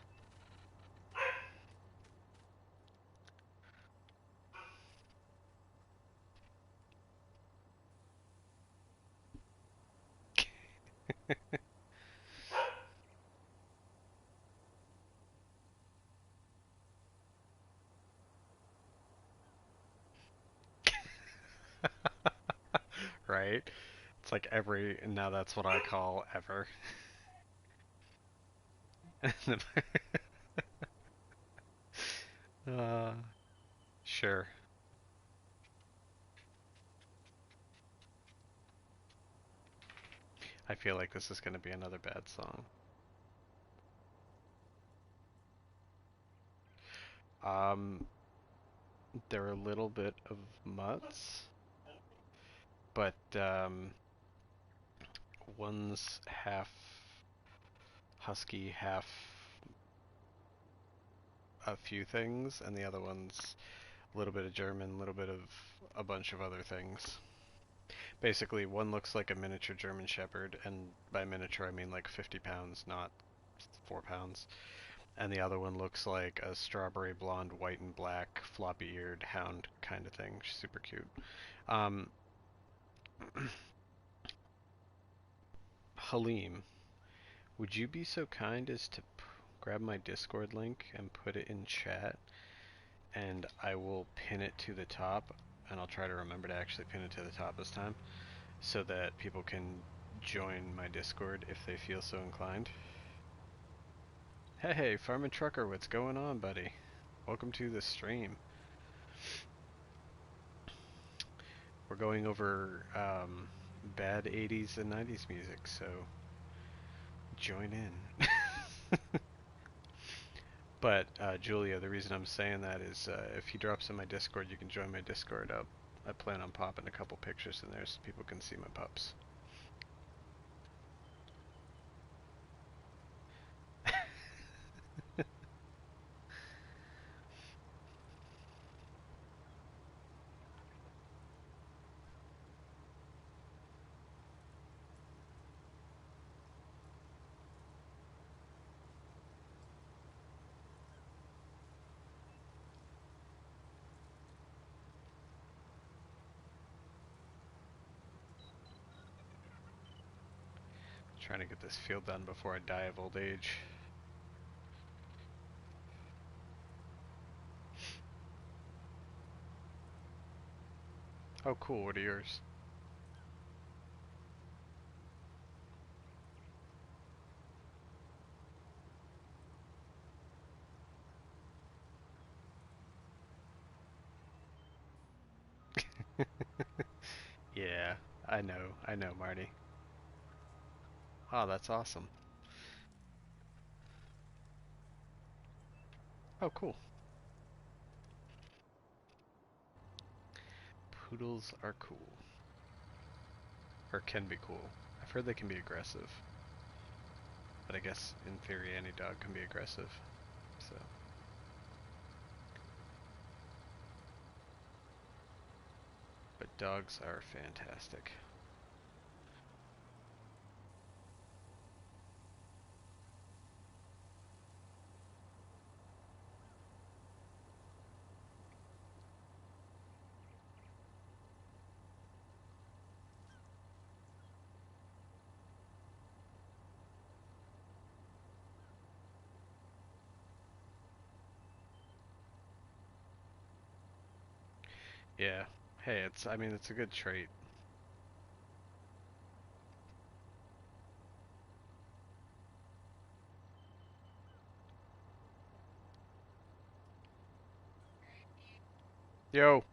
right? It's like every, now that's what I call ever. uh, sure. I feel like this is going to be another bad song. Um, they're a little bit of mutts, but one's half husky, half a few things, and the other one's a little bit of German, a little bit of a bunch of other things. Basically, one looks like a miniature German Shepherd, and by miniature I mean like 50 pounds, not 4 pounds. And the other one looks like a strawberry blonde, white and black, floppy-eared hound kind of thing. Super cute. Um, Halim, would you be so kind as to grab my Discord link and put it in chat, and I will pin it to the top, and I'll try to remember to actually pin it to the top this time, so that people can join my Discord if they feel so inclined. Hey, Farmin' Trucker, what's going on, buddy? Welcome to the stream. We're going over bad 80s and 90s music, so join in. But Julia, the reason I'm saying that is if he drops in my Discord, you can join my Discord up. I plan on popping a couple pictures in there so people can see my pups. Trying to get this field done before I die of old age. Oh, cool. What are yours? Yeah, I know, Marty. Oh, that's awesome. Oh, cool. Poodles are cool. Or can be cool. I've heard they can be aggressive. But I guess in theory any dog can be aggressive. So, but dogs are fantastic. Yeah. Hey, I mean, it's a good trait. Yo!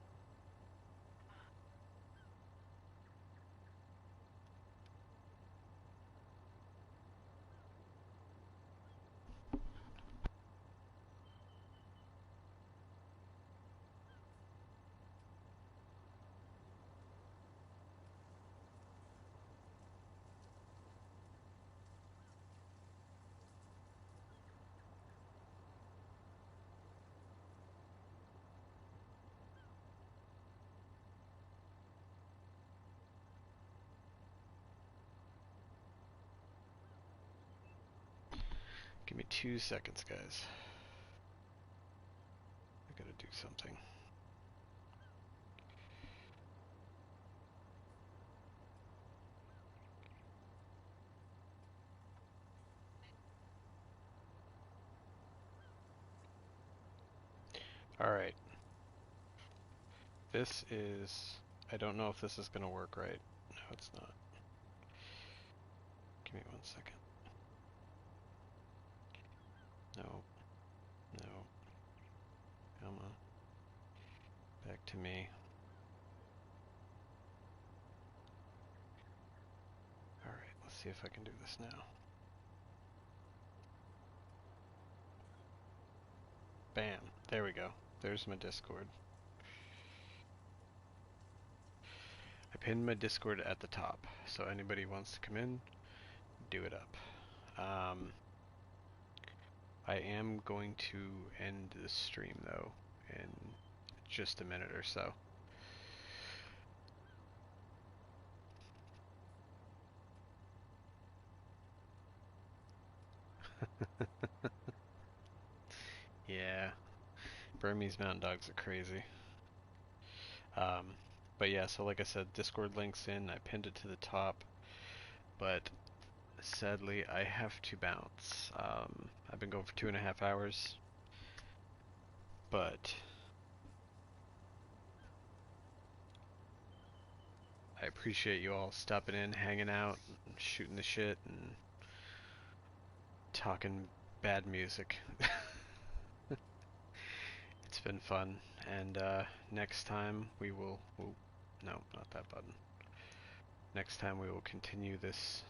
Give me 2 seconds, guys. I gotta do something. Alright. This is... I don't know if this is gonna work right. it's not. Give me 1 second. No, no. Come on. Back to me. Alright, let's see if I can do this now. Bam. There we go. There's my Discord. I pinned my Discord at the top, so anybody wants to come in, do it up. I am going to end the stream though in just a minute or so. Yeah, Burmese mountain dogs are crazy. But yeah, so like I said, Discord link's in. I pinned it to the top, but sadly I have to bounce. I've been going for 2.5 hours, but I appreciate you all stopping in, hanging out, shooting the shit, and talking bad music. It's been fun, and next time we will. Ooh, no, not that button. Next time we will continue this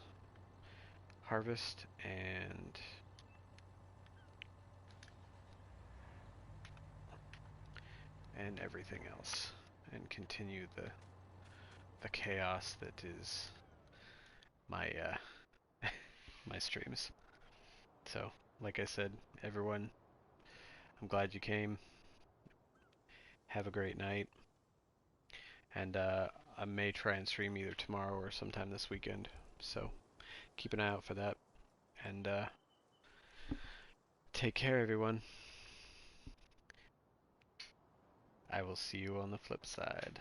harvest and everything else, and continue the chaos that is my my streams. So, like I said, everyone, I'm glad you came. Have a great night, and I may try and stream either tomorrow or sometime this weekend. So keep an eye out for that, and take care, everyone. I will see you on the flip side.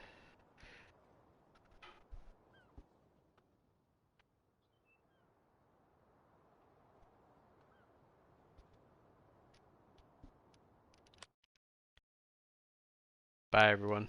Bye, everyone.